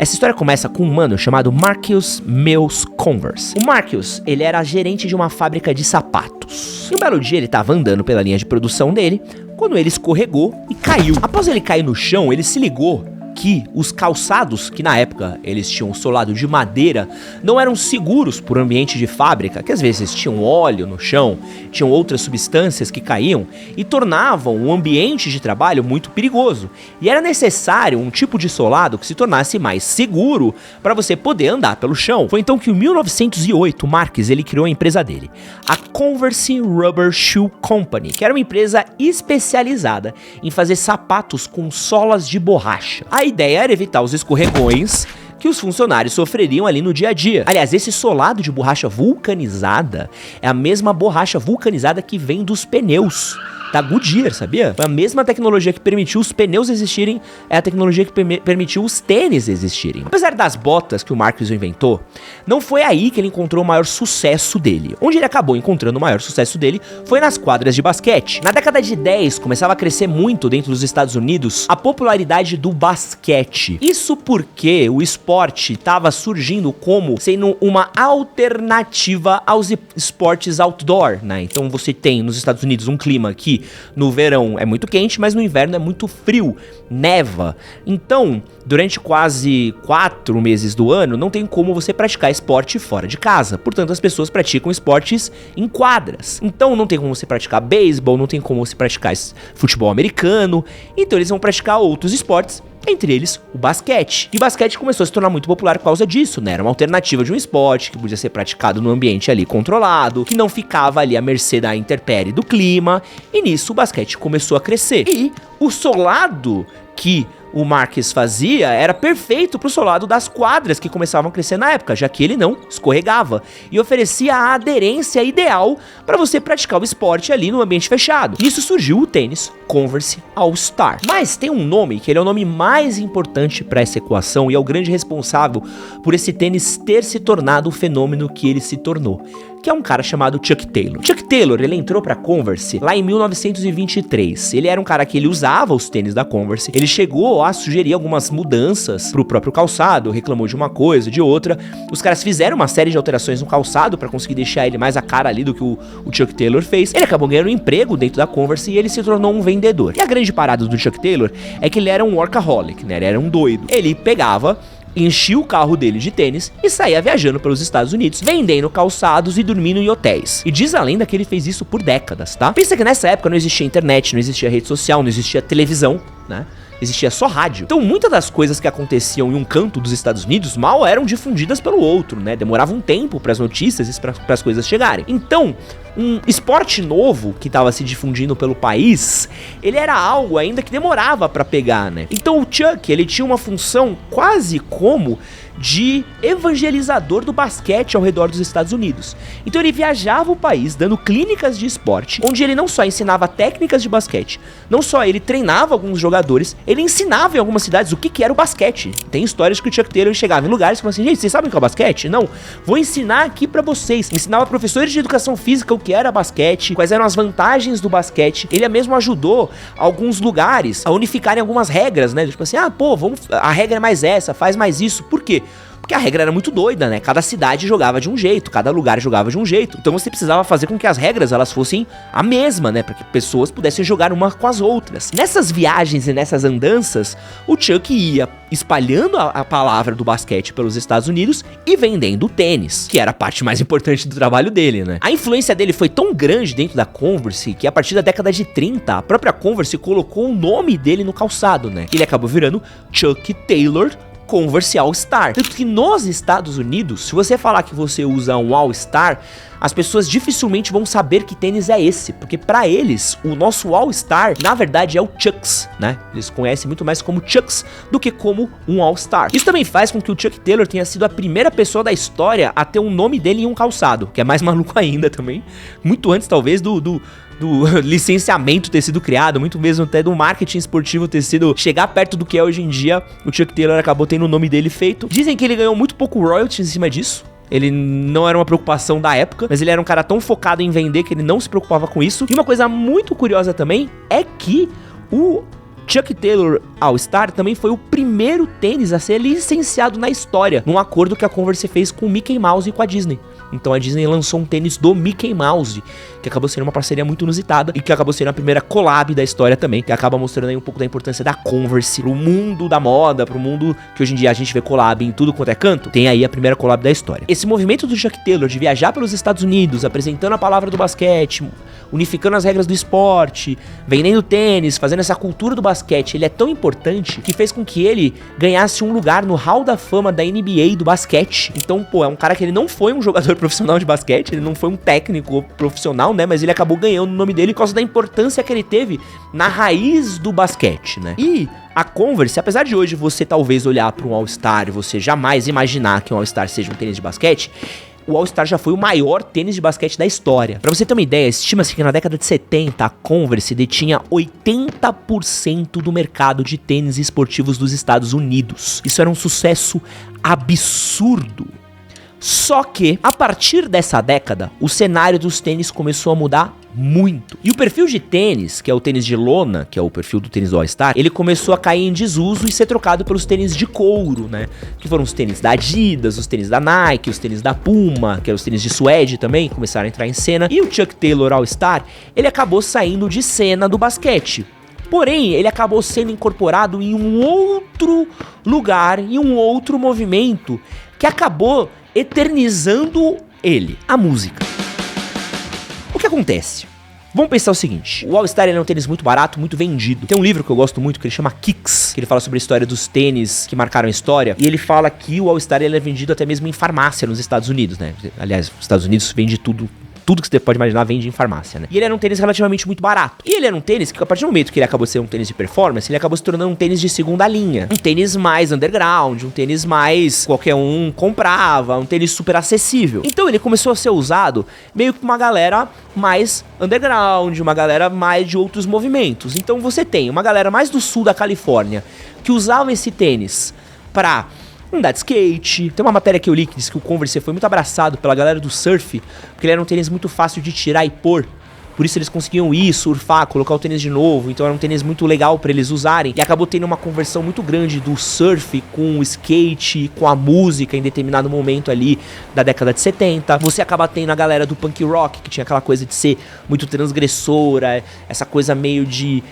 Essa história começa com um mano chamado Marcus Mills Converse. O Marcus, ele era gerente de uma fábrica de sapatos. E um belo dia ele estava andando pela linha de produção dele, quando ele escorregou e caiu. Após ele cair no chão, ele se ligou que os calçados, que na época eles tinham solado de madeira, não eram seguros por ambiente de fábrica, que às vezes tinham óleo no chão, tinham outras substâncias que caíam e tornavam o ambiente de trabalho muito perigoso. E era necessário um tipo de solado que se tornasse mais seguro para você poder andar pelo chão. Foi então que em 1908 o Marcus ele criou a empresa dele, a Converse Rubber Shoe Company, que era uma empresa especializada em fazer sapatos com solas de borracha. A ideia era evitar os escorregões que os funcionários sofreriam ali no dia a dia. Aliás, esse solado de borracha vulcanizada é a mesma borracha vulcanizada que vem dos pneus da Goodyear, sabia? Foi a mesma tecnologia que permitiu os pneus existirem, é a tecnologia que permitiu os tênis existirem. Apesar das botas que o Marcus inventou, não foi aí que ele encontrou o maior sucesso dele. Onde ele acabou encontrando o maior sucesso dele foi nas quadras de basquete. Na década de 10, começava a crescer muito dentro dos Estados Unidos a popularidade do basquete. Isso porque o esporte estava surgindo como sendo uma alternativa aos esportes outdoor, né? Então você tem nos Estados Unidos um clima que no verão é muito quente, mas no inverno é muito frio, neva. Então, durante quase 4 meses do ano, não tem como você praticar esporte fora de casa. Portanto, as pessoas praticam esportes em quadras. Então, não tem como você praticar beisebol, não tem como você praticar futebol americano. Então, eles vão praticar outros esportes, entre eles o basquete. E o basquete começou a se tornar muito popular por causa disso, né? Era uma alternativa de um esporte que podia ser praticado no ambiente ali controlado, que não ficava ali à mercê da intempérie do clima, e nisso o basquete começou a crescer. E o solado que o Marcus fazia era perfeito pro solado das quadras que começavam a crescer na época, já que ele não escorregava e oferecia a aderência ideal para você praticar o esporte ali no ambiente fechado. Nisso surgiu o tênis Converse All-Star. Mas tem um nome que ele é o nome mais importante para essa equação e é o grande responsável por esse tênis ter se tornado o fenômeno que ele se tornou, que é um cara chamado Chuck Taylor. Chuck Taylor, ele entrou pra Converse lá em 1923. Ele era um cara que ele usava os tênis da Converse. Ele chegou a sugerir algumas mudanças pro próprio calçado, reclamou de uma coisa, de outra. Os caras fizeram uma série de alterações no calçado pra conseguir deixar ele mais a cara ali do que o Chuck Taylor fez. Ele acabou ganhando um emprego dentro da Converse e ele se tornou um vendedor. E a grande parada do Chuck Taylor é que ele era um workaholic, né? Ele era um doido. Ele pegava, enchia o carro dele de tênis e saía viajando pelos Estados Unidos, vendendo calçados e dormindo em hotéis. E diz a lenda que ele fez isso por décadas, tá? Pensa que nessa época não existia internet, não existia rede social, não existia televisão, né? Existia só rádio. Então muitas das coisas que aconteciam em um canto dos Estados Unidos mal eram difundidas pelo outro, né? Demorava um tempo para as notícias e para as coisas chegarem. Então, um esporte novo que estava se difundindo pelo país, ele era algo ainda que demorava para pegar, né? Então o Chuck, ele tinha uma função quase como de evangelizador do basquete ao redor dos Estados Unidos. Então ele viajava o país dando clínicas de esporte, onde ele não só ensinava técnicas de basquete, não só ele treinava alguns jogadores, ele ensinava em algumas cidades o que era o basquete. Tem histórias que o Chuck Taylor chegava em lugares e falava assim: gente, vocês sabem o que é o basquete? Não, vou ensinar aqui pra vocês. Ensinava professores de educação física o que era basquete, quais eram as vantagens do basquete. Ele mesmo ajudou alguns lugares a unificarem algumas regras, né? Tipo assim, a regra é mais essa, faz mais isso. Por quê? Porque a regra era muito doida, né? Cada cidade jogava de um jeito, cada lugar jogava de um jeito. Então você precisava fazer com que as regras elas fossem a mesma, né? Para que pessoas pudessem jogar uma com as outras. Nessas viagens e nessas andanças, o Chuck ia espalhando a palavra do basquete pelos Estados Unidos e vendendo tênis, que era a parte mais importante do trabalho dele, né? A influência dele foi tão grande dentro da Converse que a partir da década de 30, a própria Converse colocou o nome dele no calçado, né? Ele acabou virando Chuck Taylor Converse All-Star. Tanto que nos Estados Unidos, se você falar que você usa um All-Star, as pessoas dificilmente vão saber que tênis é esse, porque pra eles, o nosso All-Star, na verdade, é o Chucks, né? Eles conhecem muito mais como Chucks do que como um All-Star. Isso também faz com que o Chuck Taylor tenha sido a primeira pessoa da história a ter um nome dele em um calçado, que é mais maluco ainda também, muito antes talvez do licenciamento ter sido criado, muito mesmo até do marketing esportivo ter sido chegar perto do que é hoje em dia. O Chuck Taylor acabou tendo o nome dele feito. Dizem que ele ganhou muito pouco royalties em cima disso. Ele não era uma preocupação da época, mas ele era um cara tão focado em vender que ele não se preocupava com isso. E uma coisa muito curiosa também é que o Chuck Taylor All-Star também foi o primeiro tênis a ser licenciado na história, num acordo que a Converse fez com o Mickey Mouse e com a Disney. Então a Disney lançou um tênis do Mickey Mouse, que acabou sendo uma parceria muito inusitada e que acabou sendo a primeira collab da história também, que acaba mostrando aí um pouco da importância da Converse pro mundo da moda, pro mundo que hoje em dia a gente vê collab em tudo quanto é canto. Tem aí a primeira collab da história. Esse movimento do Chuck Taylor de viajar pelos Estados Unidos, apresentando a palavra do basquete, unificando as regras do esporte, vendendo tênis, fazendo essa cultura do basquete, ele é tão importante que fez com que ele ganhasse um lugar no Hall da Fama da NBA do basquete. Então, pô, é um cara que ele não foi um jogador profissional de basquete, ele não foi um técnico profissional, né, mas ele acabou ganhando o nome dele por causa da importância que ele teve na raiz do basquete, né. E a Converse, apesar de hoje você talvez olhar para um All-Star e você jamais imaginar que um All-Star seja um tênis de basquete, o All-Star já foi o maior tênis de basquete da história. Pra você ter uma ideia, estima-se que na década de 70 a Converse detinha 80% do mercado de tênis esportivos dos Estados Unidos. Isso era um sucesso absurdo. Só que, a partir dessa década, o cenário dos tênis começou a mudar muito. E o perfil de tênis, que é o tênis de lona, que é o perfil do tênis do All-Star, ele começou a cair em desuso e ser trocado pelos tênis de couro, né? Que foram os tênis da Adidas, os tênis da Nike, os tênis da Puma, que eram os tênis de suede também, começaram a entrar em cena. E o Chuck Taylor All-Star, ele acabou saindo de cena do basquete. Porém, ele acabou sendo incorporado em um outro lugar, em um outro movimento, que acabou eternizando ele, a música. O que acontece? Vamos pensar o seguinte, o All-Star é um tênis muito barato, muito vendido. Tem um livro que eu gosto muito que ele chama Kicks, que ele fala sobre a história dos tênis que marcaram a história, e ele fala que o All-Star ele é vendido até mesmo em farmácia nos Estados Unidos, né? Aliás, os Estados Unidos vende tudo que você pode imaginar vende em farmácia, né? E ele era um tênis relativamente muito barato. E ele era um tênis que, a partir do momento que ele acabou sendo um tênis de performance, ele acabou se tornando um tênis de segunda linha. Um tênis mais underground, um tênis mais qualquer um comprava, um tênis super acessível. Então ele começou a ser usado meio que uma galera mais underground, uma galera mais de outros movimentos. Então você tem uma galera mais do sul da Califórnia que usava esse tênis pra andar de skate. Tem uma matéria que eu li que diz que o Converse foi muito abraçado pela galera do surf, porque ele era um tênis muito fácil de tirar e pôr. Por isso eles conseguiam ir, surfar, colocar o tênis de novo. Então era um tênis muito legal pra eles usarem. E acabou tendo uma conversão muito grande do surf com o skate, com a música em determinado momento ali da década de 70. Você acaba tendo a galera do punk rock, que tinha aquela coisa de ser muito transgressora, essa coisa meio de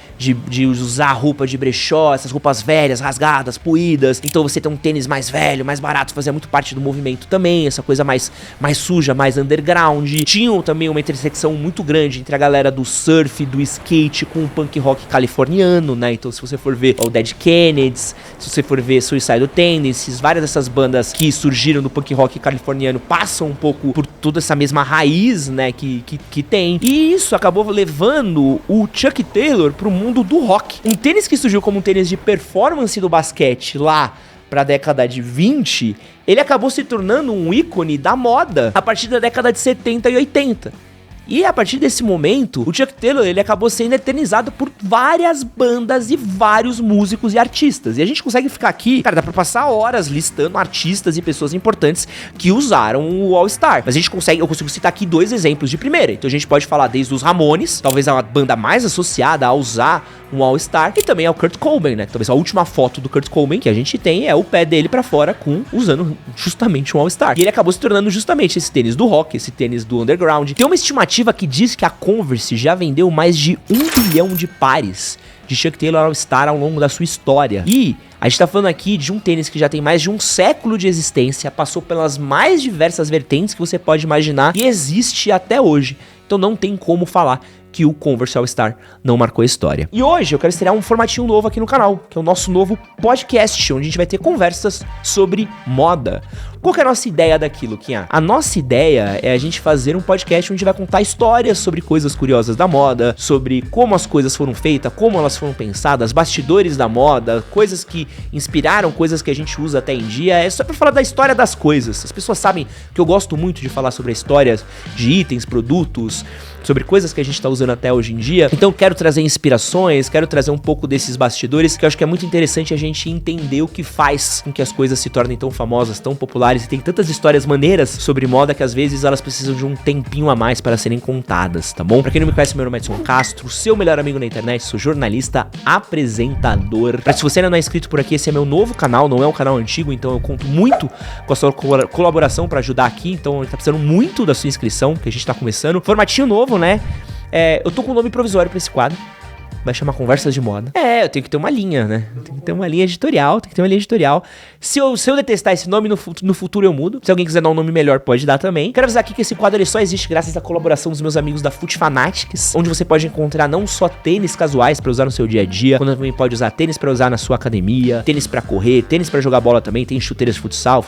usar roupa de brechó, essas roupas velhas, rasgadas, poídas. Então você tem um tênis mais velho, mais barato, fazia muito parte do movimento também. Essa coisa mais suja, mais underground. Tinham também uma intersecção muito grande entre a galera do surf, do skate com o punk rock californiano, né? Então se você for ver o Dead Kennedys, se você for ver Suicidal Tendencies, várias dessas bandas que surgiram do punk rock californiano passam um pouco por toda essa mesma raiz, né, que tem. E isso acabou levando o Chuck Taylor pro mundo do rock. Um tênis que surgiu como um tênis de performance do basquete lá pra década de 20, ele acabou se tornando um ícone da moda a partir da década de 70 e 80. E a partir desse momento, o Chuck Taylor ele acabou sendo eternizado por várias bandas e vários músicos e artistas. E a gente consegue ficar aqui, cara, dá pra passar horas listando artistas e pessoas importantes que usaram o All-Star. Mas eu consigo citar aqui 2 exemplos de primeira. Então a gente pode falar desde os Ramones, talvez a banda mais associada a usar um All-Star, e também é o Kurt Cobain, né? Talvez a última foto do Kurt Cobain que a gente tem é o pé dele pra fora usando justamente um All-Star. E ele acabou se tornando justamente esse tênis do rock, esse tênis do underground. Tem uma estimativa que diz que a Converse já vendeu mais de 1 bilhão de pares de Chuck Taylor All-Star ao longo da sua história. E a gente tá falando aqui de um tênis que já tem mais de um século de existência, passou pelas mais diversas vertentes que você pode imaginar e existe até hoje. Então não tem como falar que o Converse All-Star não marcou a história. E hoje eu quero estrear um formatinho novo aqui no canal, que é o nosso novo podcast, onde a gente vai ter conversas sobre moda. Qual que é a nossa ideia daquilo, Kinha? A nossa ideia é a gente fazer um podcast onde a gente vai contar histórias sobre coisas curiosas da moda, sobre como as coisas foram feitas, como elas foram pensadas, bastidores da moda, coisas que inspiraram, coisas que a gente usa até em dia. É só pra falar da história das coisas. As pessoas sabem que eu gosto muito de falar sobre a história de itens, produtos, sobre coisas que a gente tá usando até hoje em dia. Então quero trazer inspirações, quero trazer um pouco desses bastidores, que eu acho que é muito interessante a gente entender o que faz com que as coisas se tornem tão famosas, tão populares espetaculares e tem tantas histórias maneiras sobre moda que às vezes elas precisam de um tempinho a mais para serem contadas, tá bom? Pra quem não me conhece, meu nome é Edson Castro, seu melhor amigo na internet, sou jornalista, apresentador. Pra se você ainda não é inscrito por aqui, esse é meu novo canal, não é um canal antigo, então eu conto muito com a sua colaboração pra ajudar aqui, então tá precisando muito da sua inscrição, que a gente tá começando. Formatinho novo, né? Eu tô com um nome provisório pra esse quadro. Vai chamar Conversas de Moda. Eu tenho que ter uma linha, né? Tem que ter uma linha editorial, Se eu detestar esse nome, no futuro eu mudo. Se alguém quiser dar um nome melhor, pode dar também. Quero avisar aqui que esse quadro ele só existe graças à colaboração dos meus amigos da Fut Fanatics, onde você pode encontrar não só tênis casuais pra usar no seu dia a dia, quando também pode usar tênis pra usar na sua academia, tênis pra correr, tênis pra jogar bola também, tem chuteiras de futsal,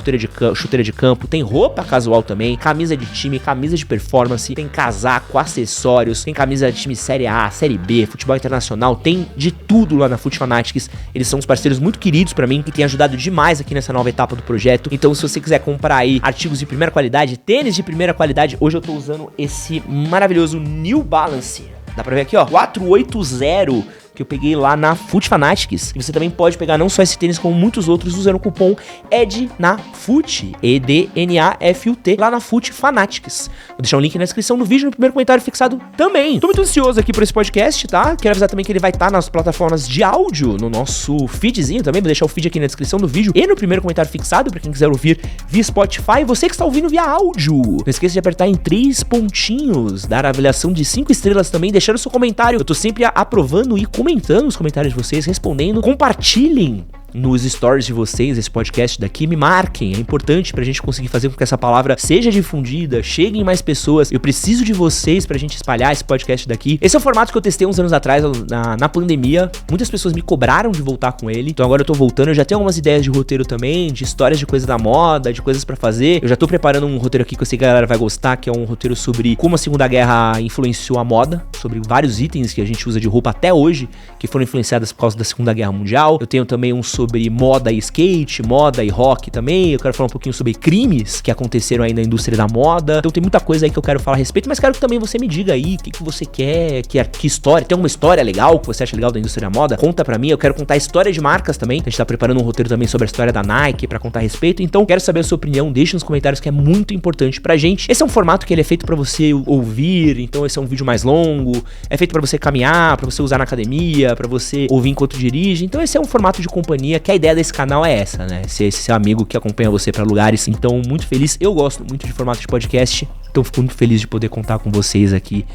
chuteira de campo, tem roupa casual também, camisa de time, camisa de performance, tem casaco, acessórios, tem camisa de time Série A, Série B, futebol internacional, tem de tudo lá na Fut Fanatics. Eles são uns parceiros muito queridos pra mim, que têm ajudado demais aqui nessa nova etapa do projeto. Então se você quiser comprar aí artigos de primeira qualidade, tênis de primeira qualidade, hoje eu tô usando esse maravilhoso New Balance. Dá pra ver aqui, ó, 480, que eu peguei lá na Fut Fanatics. E você também pode pegar não só esse tênis, como muitos outros, usando o cupom EDNAFUT, EDNAFUT, lá na Fut Fanatics. Vou deixar um link na descrição do vídeo, no primeiro comentário fixado também. Tô muito ansioso aqui por esse podcast, tá? Quero avisar também que ele vai estar nas plataformas de áudio, no nosso feedzinho também. Vou deixar o feed aqui na descrição do vídeo e no primeiro comentário fixado, pra quem quiser ouvir via Spotify. Você que está ouvindo via áudio, não esqueça de apertar em 3 pontinhos, dar a avaliação de 5 estrelas também, deixando seu comentário. Eu tô sempre aprovando e comentando os comentários de vocês, respondendo. Compartilhem nos stories de vocês esse podcast daqui, me marquem, é importante pra gente conseguir fazer com que essa palavra seja difundida, chegue em mais pessoas. Eu preciso de vocês pra gente espalhar esse podcast daqui. Esse é um formato que eu testei uns anos atrás, na pandemia. Muitas pessoas me cobraram de voltar com ele, então agora eu tô voltando. Eu já tenho algumas ideias de roteiro também, de histórias de coisas da moda, de coisas pra fazer. Eu já tô preparando um roteiro aqui que eu sei que a galera vai gostar, que é um roteiro sobre como a Segunda Guerra influenciou a moda, sobre vários itens que a gente usa de roupa até hoje, que foram influenciadas por causa da Segunda Guerra Mundial. Eu tenho também um sobre moda e skate, moda e rock também. Eu quero falar um pouquinho sobre crimes que aconteceram aí na indústria da moda. Então tem muita coisa aí que eu quero falar a respeito, mas quero que também você me diga aí o que você quer, que história, tem alguma história legal que você acha legal da indústria da moda? Conta pra mim, eu quero contar a história de marcas também. A gente tá preparando um roteiro também sobre a história da Nike pra contar a respeito, então quero saber a sua opinião, deixa nos comentários que é muito importante pra gente. Esse é um formato que ele é feito pra você ouvir, então esse é um vídeo mais longo, é feito pra você caminhar, pra você usar na academia, pra você ouvir enquanto dirige, então esse é um formato de companhia, que a ideia desse canal é essa, né? Ser esse seu amigo que acompanha você pra lugares. Então, muito feliz. Eu gosto muito de formato de podcast, então fico muito feliz de poder contar com vocês aqui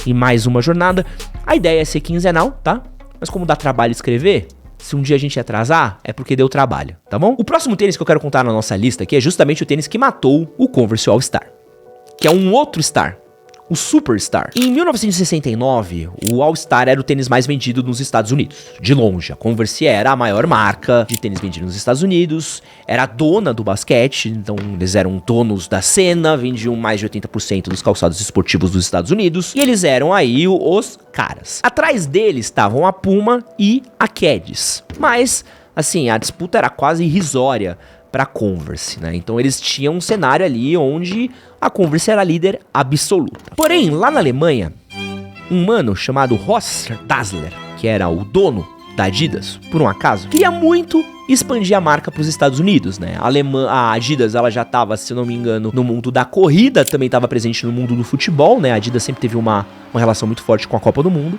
em mais uma jornada. A ideia é ser quinzenal, tá? Mas como dá trabalho escrever, se um dia a gente atrasar, é porque deu trabalho, tá bom? O próximo tênis que eu quero contar na nossa lista aqui é justamente o tênis que matou o Converse All Star, que é um outro Star, o Superstar. Em 1969, o All Star era o tênis mais vendido nos Estados Unidos. De longe, a Converse era a maior marca de tênis vendido nos Estados Unidos, era a dona do basquete, então eles eram donos da cena, vendiam mais de 80% dos calçados esportivos dos Estados Unidos, e eles eram aí os caras. Atrás deles estavam a Puma e a Keds. Mas, assim, a disputa era quase irrisória para Converse, né? Então eles tinham um cenário ali onde a Converse era a líder absoluta. Porém, lá na Alemanha, um mano chamado Horst Dassler, que era o dono da Adidas, por um acaso, queria muito expandir a marca para os Estados Unidos, né? A Adidas, ela já estava, se eu não me engano, no mundo da corrida, também estava presente no mundo do futebol, né? A Adidas sempre teve uma relação muito forte com a Copa do Mundo,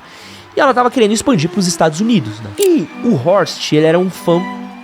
e ela estava querendo expandir para os Estados Unidos, né? E o Horst, ele era um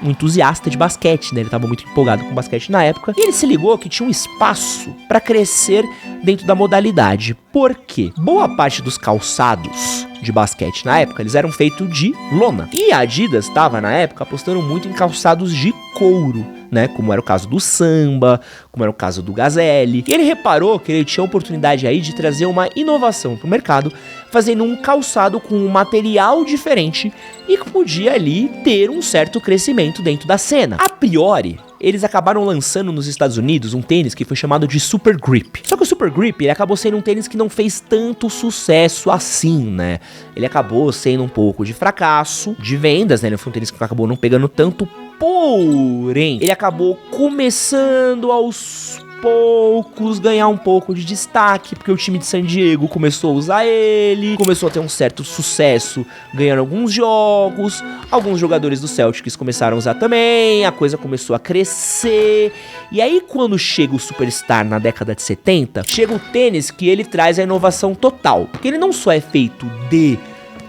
entusiasta de basquete, né? Ele estava muito empolgado com basquete na época. E ele se ligou que tinha um espaço para crescer dentro da modalidade. Por quê? Boa parte dos calçados de basquete na época, eles eram feitos de lona. E a Adidas estava, na época, apostando muito em calçados de couro, né? Como era o caso do Samba, como era o caso do Gazelle. E ele reparou que ele tinha a oportunidade aí de trazer uma inovação pro mercado, fazendo um calçado com um material diferente e que podia ali ter um certo crescimento dentro da cena. A priori, eles acabaram lançando nos Estados Unidos um tênis que foi chamado de Super Grip. Só que o Super Grip, ele acabou sendo um tênis que não fez tanto sucesso assim, né? Ele acabou sendo um pouco de fracasso de vendas, né? Ele foi um tênis que acabou não pegando tanto, porém, ele acabou começando aos poucos ganhar um pouco de destaque, porque o time de San Diego começou a usar ele, começou a ter um certo sucesso, ganhando alguns jogos, alguns jogadores do Celtics começaram a usar também, a coisa começou a crescer, e aí quando chega o Superstar na década de 70, chega o tênis que ele traz a inovação total, porque ele não só é feito de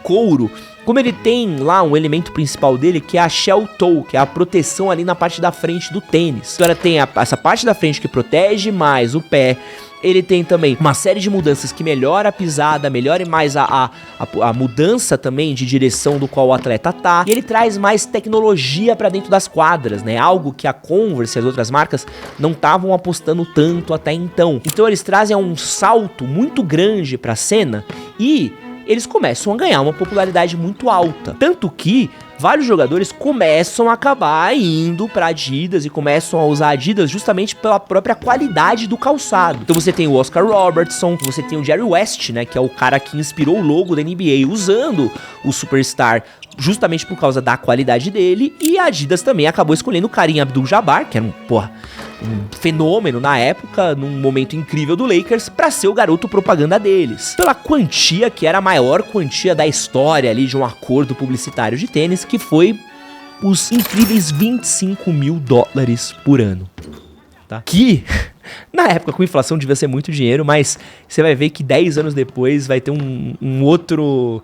couro, como ele tem lá um elemento principal dele, que é a shell toe, que é a proteção ali na parte da frente do tênis. Então ela tem essa parte da frente que protege mais o pé. Ele tem também uma série de mudanças que melhora a pisada, melhora mais a mudança também de direção do qual o atleta tá. E ele traz mais tecnologia pra dentro das quadras, né? Algo que a Converse e as outras marcas não estavam apostando tanto até então. Então eles trazem um salto muito grande pra cena e eles começam a ganhar uma popularidade muito alta. Tanto que vários jogadores começam a acabar indo pra Adidas e começam a usar Adidas justamente pela própria qualidade do calçado. Então você tem o Oscar Robertson, você tem o Jerry West, né, que é o cara que inspirou o logo da NBA usando o Superstar justamente por causa da qualidade dele, e a Adidas também acabou escolhendo o Kareem Abdul-Jabbar, que era um fenômeno na época, num momento incrível do Lakers, pra ser o garoto propaganda deles. Pela quantia que era a maior quantia da história ali de um acordo publicitário de tênis, que foi os incríveis $25 mil por ano. Tá? Que, na época com inflação devia ser muito dinheiro, mas você vai ver que 10 anos depois vai ter um outro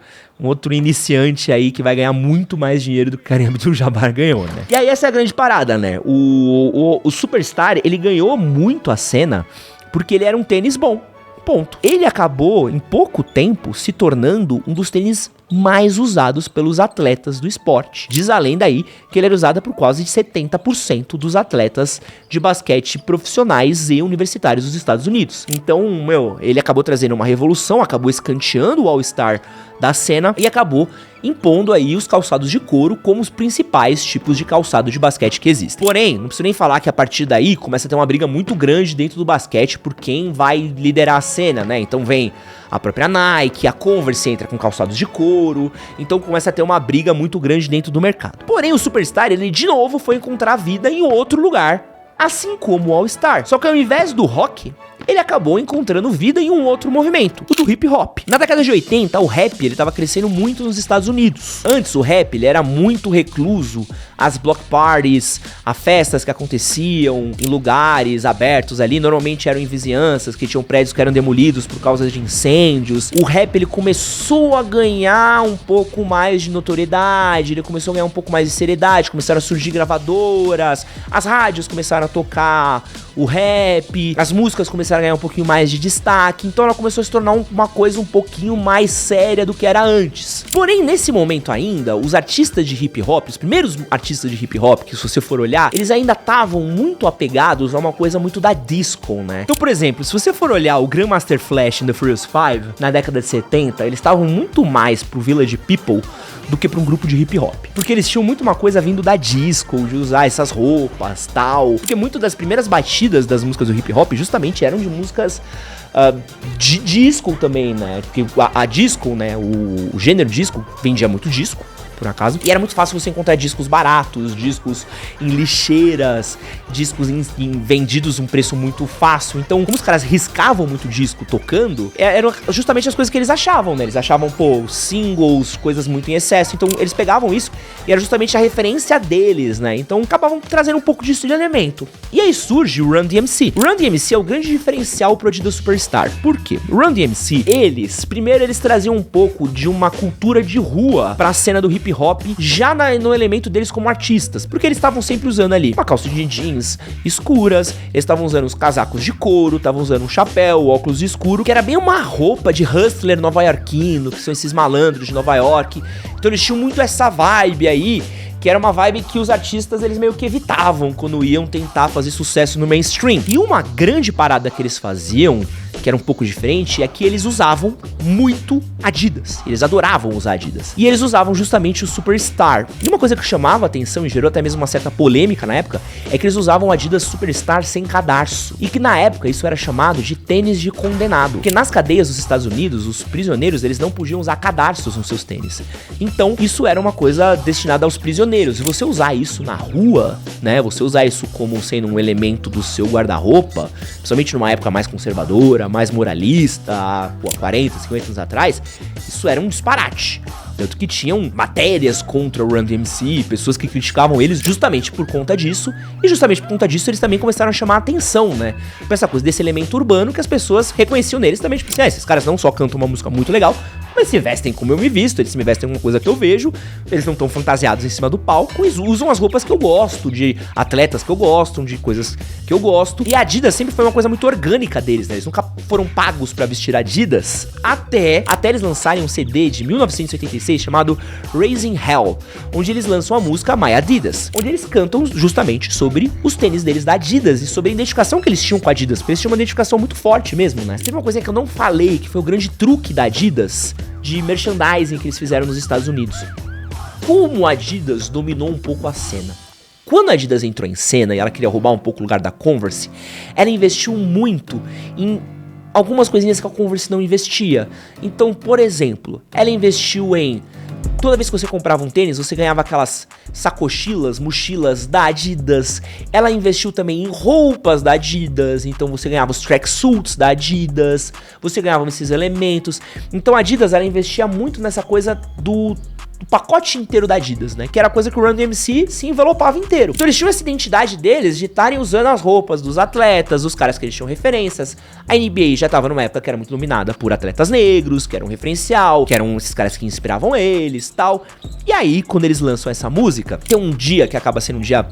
iniciante aí que vai ganhar muito mais dinheiro do que o Kareem Abdul-Jabbar ganhou, né? E aí essa é a grande parada, né? O Superstar, ele ganhou muito a cena porque ele era um tênis bom, ponto. Ele acabou, em pouco tempo, se tornando um dos tênis mais usados pelos atletas do esporte. Diz a lenda aí que ele era usado por quase 70% dos atletas de basquete profissionais e universitários dos Estados Unidos. Então, ele acabou trazendo uma revolução, acabou escanteando o All-Star da cena e acabou impondo aí os calçados de couro como os principais tipos de calçado de basquete que existem. Porém, não preciso nem falar que a partir daí começa a ter uma briga muito grande dentro do basquete por quem vai liderar a cena, né? Então vem a própria Nike, a Converse entra com calçados de couro, então começa a ter uma briga muito grande dentro do mercado. Porém, o Superstar, ele de novo foi encontrar vida em outro lugar, assim como o All-Star. Só que ao invés do rock, ele acabou encontrando vida em um outro movimento, o do hip hop. Na década de 80, o rap ele estava crescendo muito nos Estados Unidos. Antes, o rap ele era muito recluso às block parties, a festas que aconteciam em lugares abertos ali, normalmente eram em vizinhanças, que tinham prédios que eram demolidos por causa de incêndios. O rap ele começou a ganhar um pouco mais de notoriedade, ele começou a ganhar um pouco mais de seriedade, começaram a surgir gravadoras, as rádios começaram a tocar o rap, as músicas começaram a ganhar um pouquinho mais de destaque, então ela começou a se tornar uma coisa um pouquinho mais séria do que era antes. Porém, nesse momento ainda, os artistas de hip hop, os primeiros artistas de hip hop, que se você for olhar, eles ainda estavam muito apegados a uma coisa muito da disco, né? Então, por exemplo, se você for olhar o Grandmaster Flash and the Furious 5, na década de 70, eles estavam muito mais pro Village People do que pra um grupo de hip hop. Porque eles tinham muito uma coisa vindo da disco, de usar essas roupas, tal. Porque muitas das primeiras batidas das músicas do hip hop justamente eram de músicas de disco também, né? Porque a disco, né? O gênero disco vendia muito disco, por acaso. E era muito fácil você encontrar discos baratos, discos em lixeiras, discos vendidos a um preço muito fácil. Então, como os caras riscavam muito disco tocando, eram justamente as coisas que eles achavam, né? Eles achavam, singles, coisas muito em excesso. Então, eles pegavam isso e era justamente a referência deles, né? Então, acabavam trazendo um pouco disso de elemento. E aí surge o Run DMC. O Run DMC é o grande diferencial pro Adidas Superstar. Por quê? O Run DMC, primeiro eles traziam um pouco de uma cultura de rua pra cena do hip hop, já no elemento deles como artistas, porque eles estavam sempre usando ali uma calça de jeans escuras, eles estavam usando os casacos de couro, estavam usando um chapéu, óculos escuro, que era bem uma roupa de hustler nova-iorquino, que são esses malandros de Nova York. Então eles tinham muito essa vibe aí, que era uma vibe que os artistas eles meio que evitavam quando iam tentar fazer sucesso no mainstream. E uma grande parada que eles faziam, que era um pouco diferente, é que eles usavam muito Adidas. Eles adoravam usar Adidas. E eles usavam justamente o Superstar. E uma coisa que chamava a atenção e gerou até mesmo uma certa polêmica na época, é que eles usavam Adidas Superstar sem cadarço. E que na época isso era chamado de tênis de condenado. Porque nas cadeias dos Estados Unidos, os prisioneiros, eles não podiam usar cadarços nos seus tênis. Então, isso era uma coisa destinada aos prisioneiros. E você usar isso na rua, né, você usar isso como sendo um elemento do seu guarda-roupa, principalmente numa época mais conservadora, mais moralista, há 40, 50 anos atrás, isso era um disparate. Tanto que tinham matérias contra o Run DMC, pessoas que criticavam eles justamente por conta disso, e justamente por conta disso eles também começaram a chamar a atenção, né, pra essa coisa desse elemento urbano que as pessoas reconheciam neles também, tipo assim, esses caras não só cantam uma música muito legal, mas se vestem como eu me visto, eles se me vestem alguma coisa que eu vejo, eles não estão fantasiados em cima do palco, eles usam as roupas que eu gosto, de atletas que eu gosto, de coisas que eu gosto, e a Adidas sempre foi uma coisa muito orgânica deles, né, eles nunca foram pagos pra vestir Adidas, até eles lançarem um CD de 1986 chamado Raising Hell, onde eles lançam a música My Adidas, onde eles cantam justamente sobre os tênis deles da Adidas e sobre a identificação que eles tinham com a Adidas, porque eles tinham uma identificação muito forte mesmo, né. Teve uma coisa que eu não falei, que foi o grande truque da Adidas, de merchandising que eles fizeram nos Estados Unidos. Como a Adidas dominou um pouco a cena. Quando a Adidas entrou em cena e ela queria roubar um pouco o lugar da Converse, ela investiu muito em algumas coisinhas que a Converse não investia. Então, por exemplo, ela investiu em... Toda vez que você comprava um tênis, você ganhava aquelas sacochilas, mochilas da Adidas. Ela investiu também em roupas da Adidas, então você ganhava os tracksuits da Adidas, você ganhava esses elementos. Então a Adidas, ela investia muito nessa coisa do pacote inteiro da Adidas, né? Que era a coisa que o Run DMC se envelopava inteiro. Então eles tinham essa identidade deles de estarem usando as roupas dos atletas, dos caras que eles tinham referências. A NBA já tava numa época que era muito dominada por atletas negros, que eram um referencial, que eram esses caras que inspiravam eles, tal. E aí, quando eles lançam essa música, tem um dia que acaba sendo um dia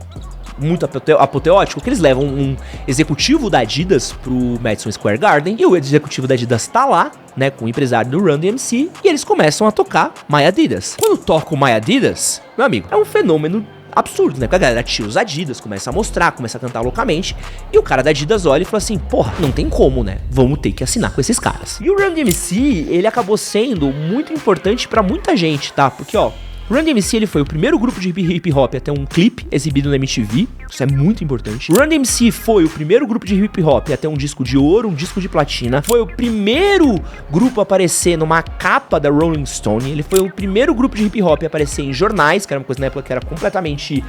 muito apoteótico, que eles levam um executivo da Adidas pro Madison Square Garden, e o executivo da Adidas tá lá, né, com o empresário do Run DMC, e eles começam a tocar My Adidas. Quando toca o My Adidas, meu amigo, é um fenômeno absurdo, né, porque a galera tira os Adidas, começa a mostrar, começa a cantar loucamente, e o cara da Adidas olha e fala assim, porra, não tem como, né, vamos ter que assinar com esses caras. E o Run DMC, ele acabou sendo muito importante pra muita gente, tá, porque ó, Run DMC, ele foi o primeiro grupo de hip hop a ter um clipe exibido na MTV, isso é muito importante. Run DMC foi o primeiro grupo de hip hop a ter um disco de ouro, um disco de platina, foi o primeiro grupo a aparecer numa capa da Rolling Stone, ele foi o primeiro grupo de hip hop a aparecer em jornais, que era uma coisa na época que era completamente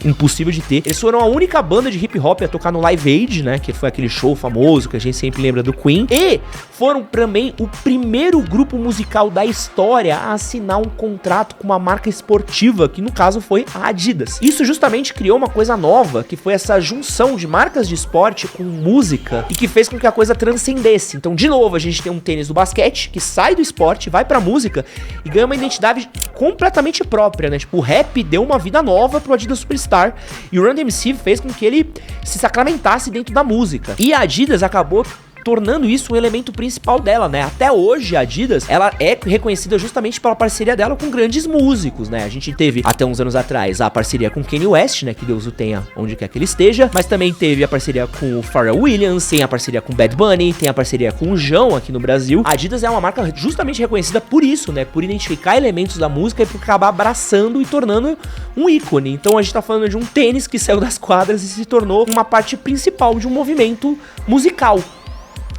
impossível de ter. Eles foram a única banda de hip hop a tocar no Live Aid, né, que foi aquele show famoso que a gente sempre lembra do Queen, e foram também o primeiro grupo musical da história a assinar um contrato com uma marca esportiva, que no caso foi a Adidas. Isso justamente criou uma coisa nova, que foi essa junção de marcas de esporte com música, e que fez com que a coisa transcendesse. Então, de novo, a gente tem um tênis do basquete, que sai do esporte, vai pra música, e ganha uma identidade completamente própria, né? Tipo, o rap deu uma vida nova pro Adidas Superstar, e o Run DMC fez com que ele se sacramentasse dentro da música. E a Adidas acabou tornando isso um elemento principal dela, né? Até hoje a Adidas, ela é reconhecida justamente pela parceria dela com grandes músicos, né? A gente teve, até uns anos atrás, a parceria com Kanye West, né? Que Deus o tenha onde quer que ele esteja, mas também teve a parceria com o Pharrell Williams, tem a parceria com Bad Bunny, tem a parceria com o João aqui no Brasil. A Adidas é uma marca justamente reconhecida por isso, né? Por identificar elementos da música e por acabar abraçando e tornando um ícone. Então a gente tá falando de um tênis que saiu das quadras e se tornou uma parte principal de um movimento musical.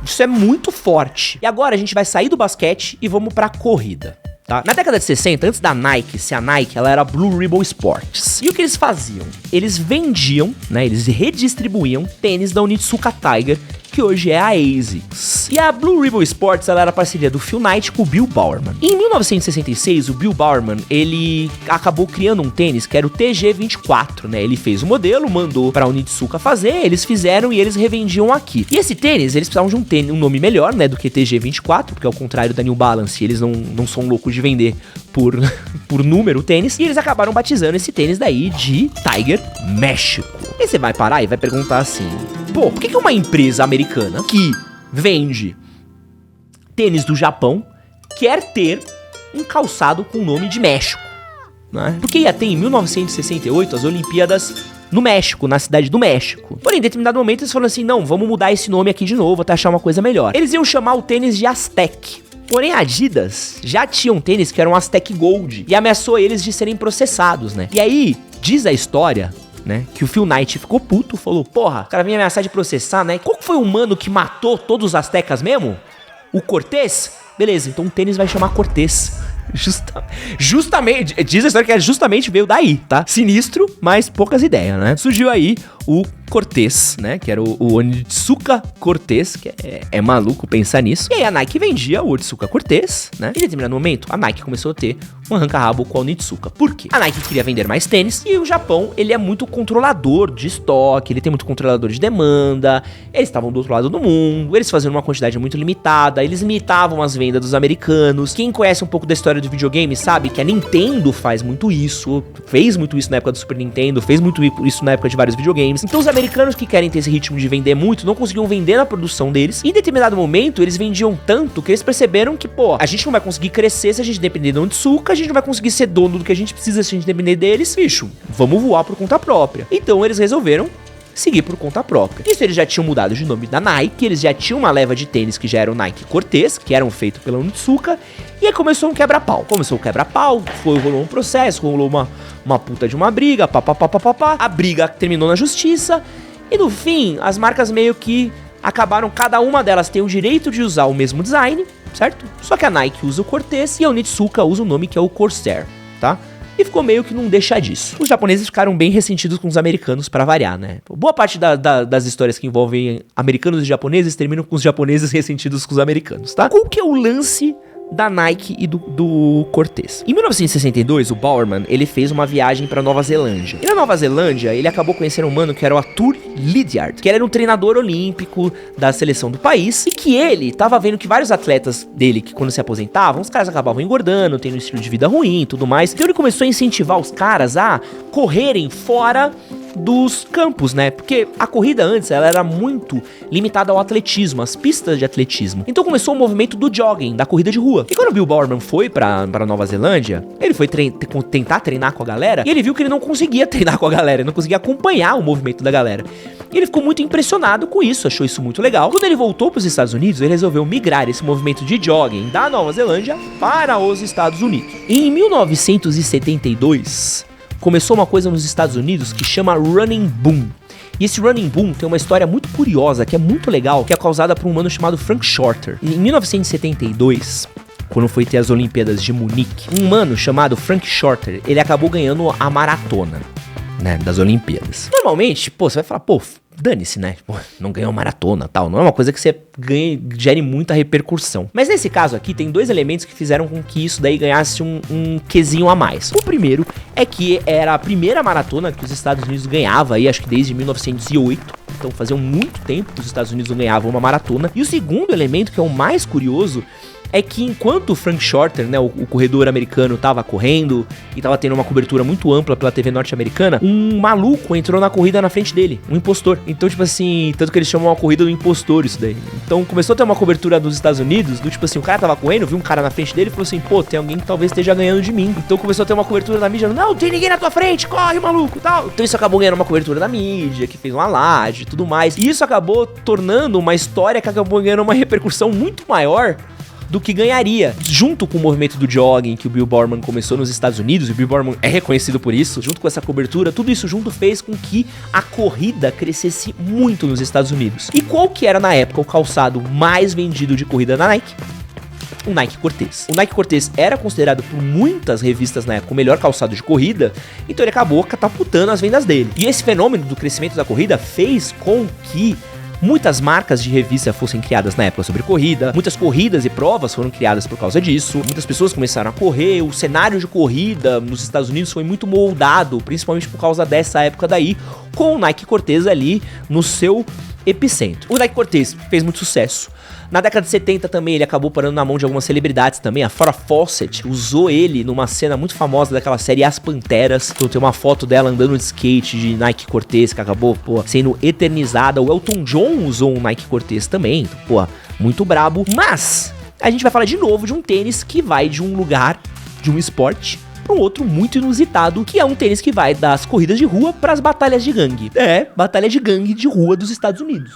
Isso é muito forte. E agora a gente vai sair do basquete e vamos pra corrida, tá? Na década de 60, antes da Nike ser a Nike, ela era Blue Ribbon Sports. E o que eles faziam? Eles vendiam, né, eles redistribuíam tênis da Onitsuka Tiger, que hoje é a ASICS. E a Blue Ribbon Sports, ela era a parceria do Phil Knight com o Bill Bowerman. Em 1966, o Bill Bowerman, ele acabou criando um tênis que era o TG24, né? Ele fez o modelo, mandou pra Onitsuka fazer, eles fizeram e eles revendiam aqui. E esse tênis, eles precisavam de um tênis, um nome melhor, né, do que TG24, porque ao contrário da New Balance, eles não são loucos de vender por número o tênis, e eles acabaram batizando esse tênis daí de Tiger México. E você vai parar e vai perguntar assim, pô, por que uma empresa americana que vende tênis do Japão quer ter um calçado com o nome de México, né? Porque ia ter em 1968 as Olimpíadas no México, na cidade do México. Porém, em determinado momento, eles falaram assim, não, vamos mudar esse nome aqui de novo até achar uma coisa melhor. Eles iam chamar o tênis de Aztec. Porém, a Adidas já tinha um tênis que era um Aztec Gold e ameaçou eles de serem processados, né? E aí, diz a história, né, que o Phil Knight ficou puto, falou, porra, o cara vinha ameaçar de processar, né? Qual foi o mano que matou todos os aztecas mesmo? O Cortez? Beleza, então o tênis vai chamar Cortez. Justamente, diz a história que justamente veio daí, tá? Sinistro, mas poucas ideias, né? Surgiu aí o Cortez, né? Que era o Onitsuka Cortez, que é maluco pensar nisso. E aí a Nike vendia o Onitsuka Cortez, né? E em determinado momento, a Nike começou a ter um arranca-rabo com a Onitsuka. Por quê? A Nike queria vender mais tênis e o Japão, ele é muito controlador de estoque, ele tem muito controlador de demanda, eles estavam do outro lado do mundo, eles faziam uma quantidade muito limitada, eles limitavam as vendas dos americanos. Quem conhece um pouco da história do videogame sabe que a Nintendo faz muito isso, fez muito isso na época do Super Nintendo, fez muito isso na época de vários videogames. Então os americanos que querem ter esse ritmo de vender muito, não conseguiam vender na produção deles. E em determinado momento, eles vendiam tanto que eles perceberam que, pô, a gente não vai conseguir crescer se a gente depender de Onitsuka, a gente não vai conseguir ser dono do que a gente precisa se a gente depender deles. Bicho, vamos voar por conta própria. Então eles resolveram seguir por conta própria. Isso eles já tinham mudado de nome da Nike, eles já tinham uma leva de tênis que já era o Nike Cortez, que eram feitos pela Onitsuka, e aí começou um quebra-pau. Começou o quebra-pau, rolou um processo, rolou uma puta de uma briga, papapá. A briga terminou na justiça, e no fim, as marcas meio que acabaram, cada uma delas tem o direito de usar o mesmo design, certo? Só que a Nike usa o Cortez e a Onitsuka usa o nome que é o Corsair, tá? E ficou meio que não deixa disso. Os japoneses ficaram bem ressentidos com os americanos pra variar, né? Boa parte das histórias que envolvem americanos e japoneses terminam com os japoneses ressentidos com os americanos, tá? Qual que é o lance da Nike e do Cortez? Em 1962, o Bowerman, ele fez uma viagem pra Nova Zelândia. E na Nova Zelândia, ele acabou conhecendo um mano que era o Arthur Lydiard, que era um treinador olímpico da seleção do país, e que ele tava vendo que vários atletas dele, que quando se aposentavam, os caras acabavam engordando, tendo um estilo de vida ruim e tudo mais. Então ele começou a incentivar os caras a correrem fora dos campos, né? Porque a corrida antes, ela era muito limitada ao atletismo, às pistas de atletismo. Então começou o movimento do jogging, da corrida de rua. E quando o Bill Bowerman foi pra Nova Zelândia, ele foi tentar treinar com a galera, e ele viu que ele não conseguia treinar com a galera, ele não conseguia acompanhar o movimento da galera. E ele ficou muito impressionado com isso, achou isso muito legal. Quando ele voltou para os Estados Unidos, ele resolveu migrar esse movimento de jogging da Nova Zelândia para os Estados Unidos. E em 1972... começou uma coisa nos Estados Unidos que chama Running Boom. E esse Running Boom tem uma história muito curiosa, que é muito legal, que é causada por um mano chamado Frank Shorter. Em 1972, quando foi ter as Olimpíadas de Munique, um mano chamado Frank Shorter, ele acabou ganhando a maratona, né, das Olimpíadas. Normalmente, pô, você vai falar, pô, dane-se, né? Pô, não ganhou maratona, tal. Não é uma coisa que você gere muita repercussão. Mas nesse caso aqui, tem dois elementos que fizeram com que isso daí ganhasse um quesinho a mais. O primeiro é que era a primeira maratona que os Estados Unidos ganhava aí, acho que desde 1908. Então fazia muito tempo que os Estados Unidos não ganhavam uma maratona. E o segundo elemento, que é o mais curioso, é que enquanto o Frank Shorter, né, o corredor americano, tava correndo e tava tendo uma cobertura muito ampla pela TV norte-americana, um maluco entrou na corrida na frente dele, um impostor. Então, tipo assim, tanto que eles chamam a corrida do impostor isso daí. Então, começou a ter uma cobertura nos Estados Unidos, do tipo assim, o cara tava correndo, viu um cara na frente dele e falou assim, pô, tem alguém que talvez esteja ganhando de mim. Então, começou a ter uma cobertura na mídia, não, tem ninguém na tua frente, corre, maluco, tal. Então, isso acabou ganhando uma cobertura da mídia, que fez uma laje e tudo mais. E isso acabou tornando uma história que acabou ganhando uma repercussão muito maior do que ganharia, junto com o movimento do jogging que o Bill Bowerman começou nos Estados Unidos. O Bill Bowerman é reconhecido por isso, junto com essa cobertura, tudo isso junto fez com que a corrida crescesse muito nos Estados Unidos. E qual que era na época o calçado mais vendido de corrida na Nike? O Nike Cortez. O Nike Cortez era considerado por muitas revistas na época o melhor calçado de corrida, então ele acabou catapultando as vendas dele. E esse fenômeno do crescimento da corrida fez com que muitas marcas de revista fossem criadas na época sobre corrida, muitas corridas e provas foram criadas por causa disso, muitas pessoas começaram a correr, o cenário de corrida nos Estados Unidos foi muito moldado, principalmente por causa dessa época daí, com o Nike Cortez ali no seu epicentro. O Nike Cortez fez muito sucesso. Na década de 70 também ele acabou parando na mão de algumas celebridades também. A Farrah Fawcett usou ele numa cena muito famosa daquela série As Panteras. Então tem uma foto dela andando de skate de Nike Cortez que acabou, pô, sendo eternizada. O Elton John usou um Nike Cortez também. Então, pô, muito brabo. Mas a gente vai falar de novo de um tênis que vai de um lugar, de um esporte, para um outro muito inusitado, que é um tênis que vai das corridas de rua para as batalhas de gangue. Batalha de gangue de rua dos Estados Unidos.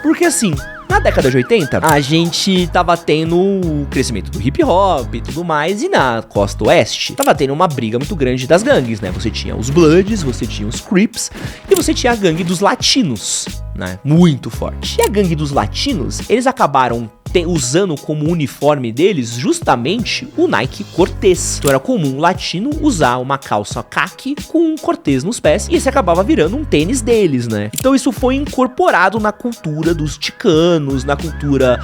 Porque assim, na década de 80, a gente tava tendo o crescimento do hip hop e tudo mais, e na costa oeste tava tendo uma briga muito grande das gangues, né? Você tinha os Bloods, você tinha os Crips e você tinha a gangue dos latinos, né? Muito forte. E a gangue dos latinos, eles acabaram usando como uniforme deles justamente o Nike Cortez. Então era comum um latino usar uma calça khaki com um Cortez nos pés e esse acabava virando um tênis deles, né? Então isso foi incorporado na cultura dos ticanos, na cultura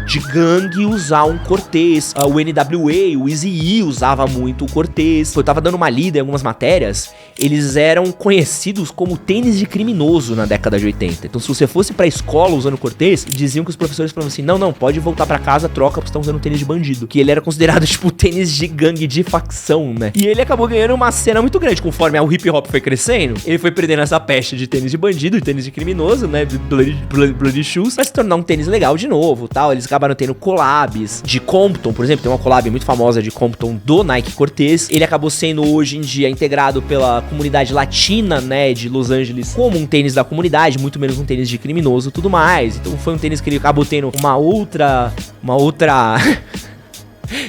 de gangue usar um Cortez. O NWA, o Eazy-E usava muito o Cortez. Eu tava dando uma lida em algumas matérias, eles eram conhecidos como tênis de criminoso na década de 80. Então se você fosse pra escola usando Cortez, diziam que os professores falavam assim, não, pode voltar pra casa, troca, porque você tá usando um tênis de bandido. Que ele era considerado, tipo, tênis de gangue, de facção, né? E ele acabou ganhando uma cena muito grande. Conforme o hip hop foi crescendo, ele foi perdendo essa peste de tênis de bandido e tênis de criminoso, né? Bloody Shoes, pra se tornar um tênis legal de novo, tal. Eles acabaram tendo collabs de Compton, por exemplo. Tem uma collab muito famosa de Compton do Nike Cortez. Ele acabou sendo, hoje em dia, integrado pela comunidade latina, né? De Los Angeles, como um tênis da comunidade, muito menos um tênis de criminoso e tudo mais. Então foi um tênis que ele acabou tendo uma outra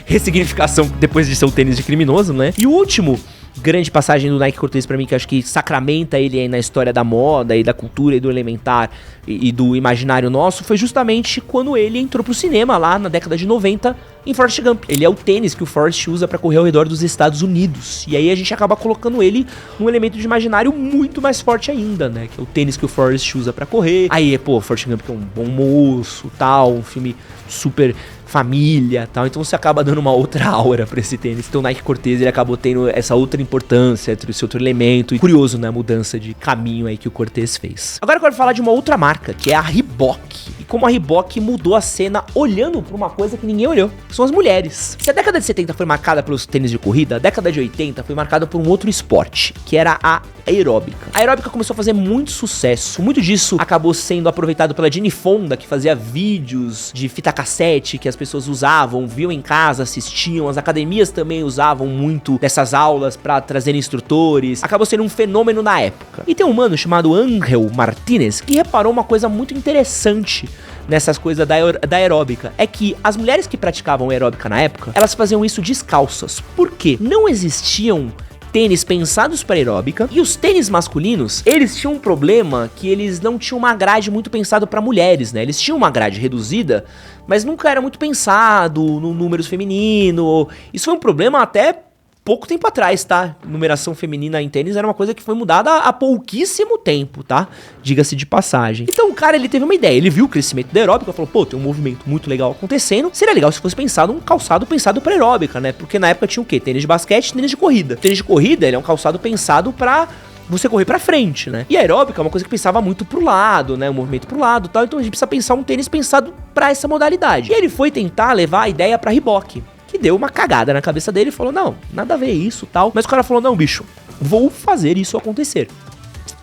ressignificação depois de ser um tênis de criminoso, né? E o último grande passagem do Nike Cortez pra mim, que acho que sacramenta ele aí na história da moda e da cultura e do elementar e do imaginário nosso, foi justamente quando ele entrou pro cinema lá na década de 90 em Forrest Gump. Ele é o tênis que o Forrest usa pra correr ao redor dos Estados Unidos. E aí a gente acaba colocando ele num elemento de imaginário muito mais forte ainda, né? Que é o tênis que o Forrest usa pra correr. Aí, Forrest Gump que é um bom moço, tal, um filme super família, tal. Então você acaba dando uma outra aura pra esse tênis. Então o Nike Cortez, ele acabou tendo essa outra importância, esse outro elemento. E curioso, né? A mudança de caminho aí que o Cortez fez. Agora eu quero falar de uma outra marca, que é a Reebok. E como a Reebok mudou a cena olhando pra uma coisa que ninguém olhou. São as mulheres. Se a década de 70 foi marcada pelos tênis de corrida, a década de 80 foi marcada por um outro esporte, que era a aeróbica. A aeróbica começou a fazer muito sucesso. Muito disso acabou sendo aproveitado pela Jane Fonda, que fazia vídeos de fita cassete que as pessoas usavam, viam em casa, assistiam. As academias também usavam muito dessas aulas pra trazer instrutores. Acabou sendo um fenômeno na época. E tem um mano chamado Angel Martinez que reparou uma coisa muito interessante nessas coisas da aeróbica, é que as mulheres que praticavam aeróbica na época, elas faziam isso descalças. Por quê? Não existiam tênis pensados para aeróbica, e os tênis masculinos, eles tinham um problema que eles não tinham uma grade muito pensado para mulheres, né? Eles tinham uma grade reduzida, mas nunca era muito pensado no números feminino. Isso foi um problema até pouco tempo atrás, tá? Numeração feminina em tênis era uma coisa que foi mudada há pouquíssimo tempo, tá? Diga-se de passagem. Então o cara, ele teve uma ideia, ele viu o crescimento da aeróbica, falou, pô, tem um movimento muito legal acontecendo, seria legal se fosse pensado um calçado pensado pra aeróbica, né? Porque na época tinha o quê? Tênis de basquete, tênis de corrida. Tênis de corrida, ele é um calçado pensado pra você correr pra frente, né? E a aeróbica é uma coisa que pensava muito pro lado, né? O movimento pro lado e tal, então a gente precisa pensar um tênis pensado pra essa modalidade. E ele foi tentar levar a ideia pra Reebok, que deu uma cagada na cabeça dele e falou, não, nada a ver isso, tal. Mas o cara falou, não, bicho, vou fazer isso acontecer.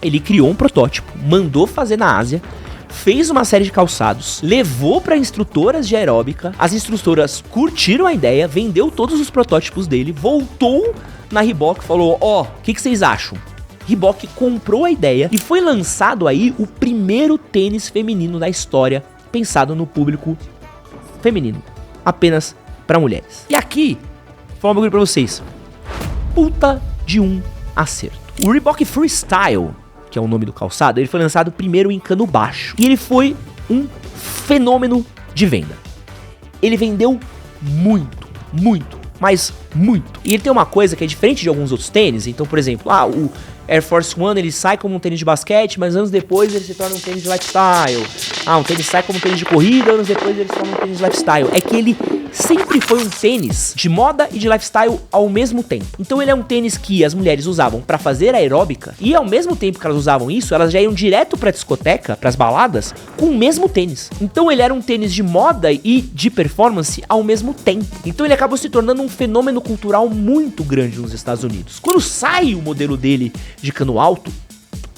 Ele criou um protótipo, mandou fazer na Ásia, fez uma série de calçados, levou para instrutoras de aeróbica, as instrutoras curtiram a ideia, vendeu todos os protótipos dele, voltou na Reebok e falou, ó, o que vocês acham? Reebok comprou a ideia e foi lançado aí o primeiro tênis feminino da história, pensado no público feminino, apenas para mulheres. E aqui, vou falar um bagulho pra vocês. Puta de um acerto. O Reebok Freestyle, que é o nome do calçado, ele foi lançado primeiro em cano baixo. E ele foi um fenômeno de venda. Ele vendeu muito, mas muito. E ele tem uma coisa que é diferente de alguns outros tênis. Então, por exemplo, o Air Force One, ele sai como um tênis de basquete, mas anos depois ele se torna um tênis de lifestyle. Um tênis sai como um tênis de corrida, anos depois ele se torna um tênis de lifestyle. É que ele sempre foi um tênis de moda e de lifestyle ao mesmo tempo. Então ele é um tênis que as mulheres usavam pra fazer aeróbica, e ao mesmo tempo que elas usavam isso, elas já iam direto pra discoteca, pras baladas, com o mesmo tênis. Então ele era um tênis de moda e de performance ao mesmo tempo. Então ele acabou se tornando um fenômeno cultural muito grande nos Estados Unidos. Quando sai o modelo dele de cano alto,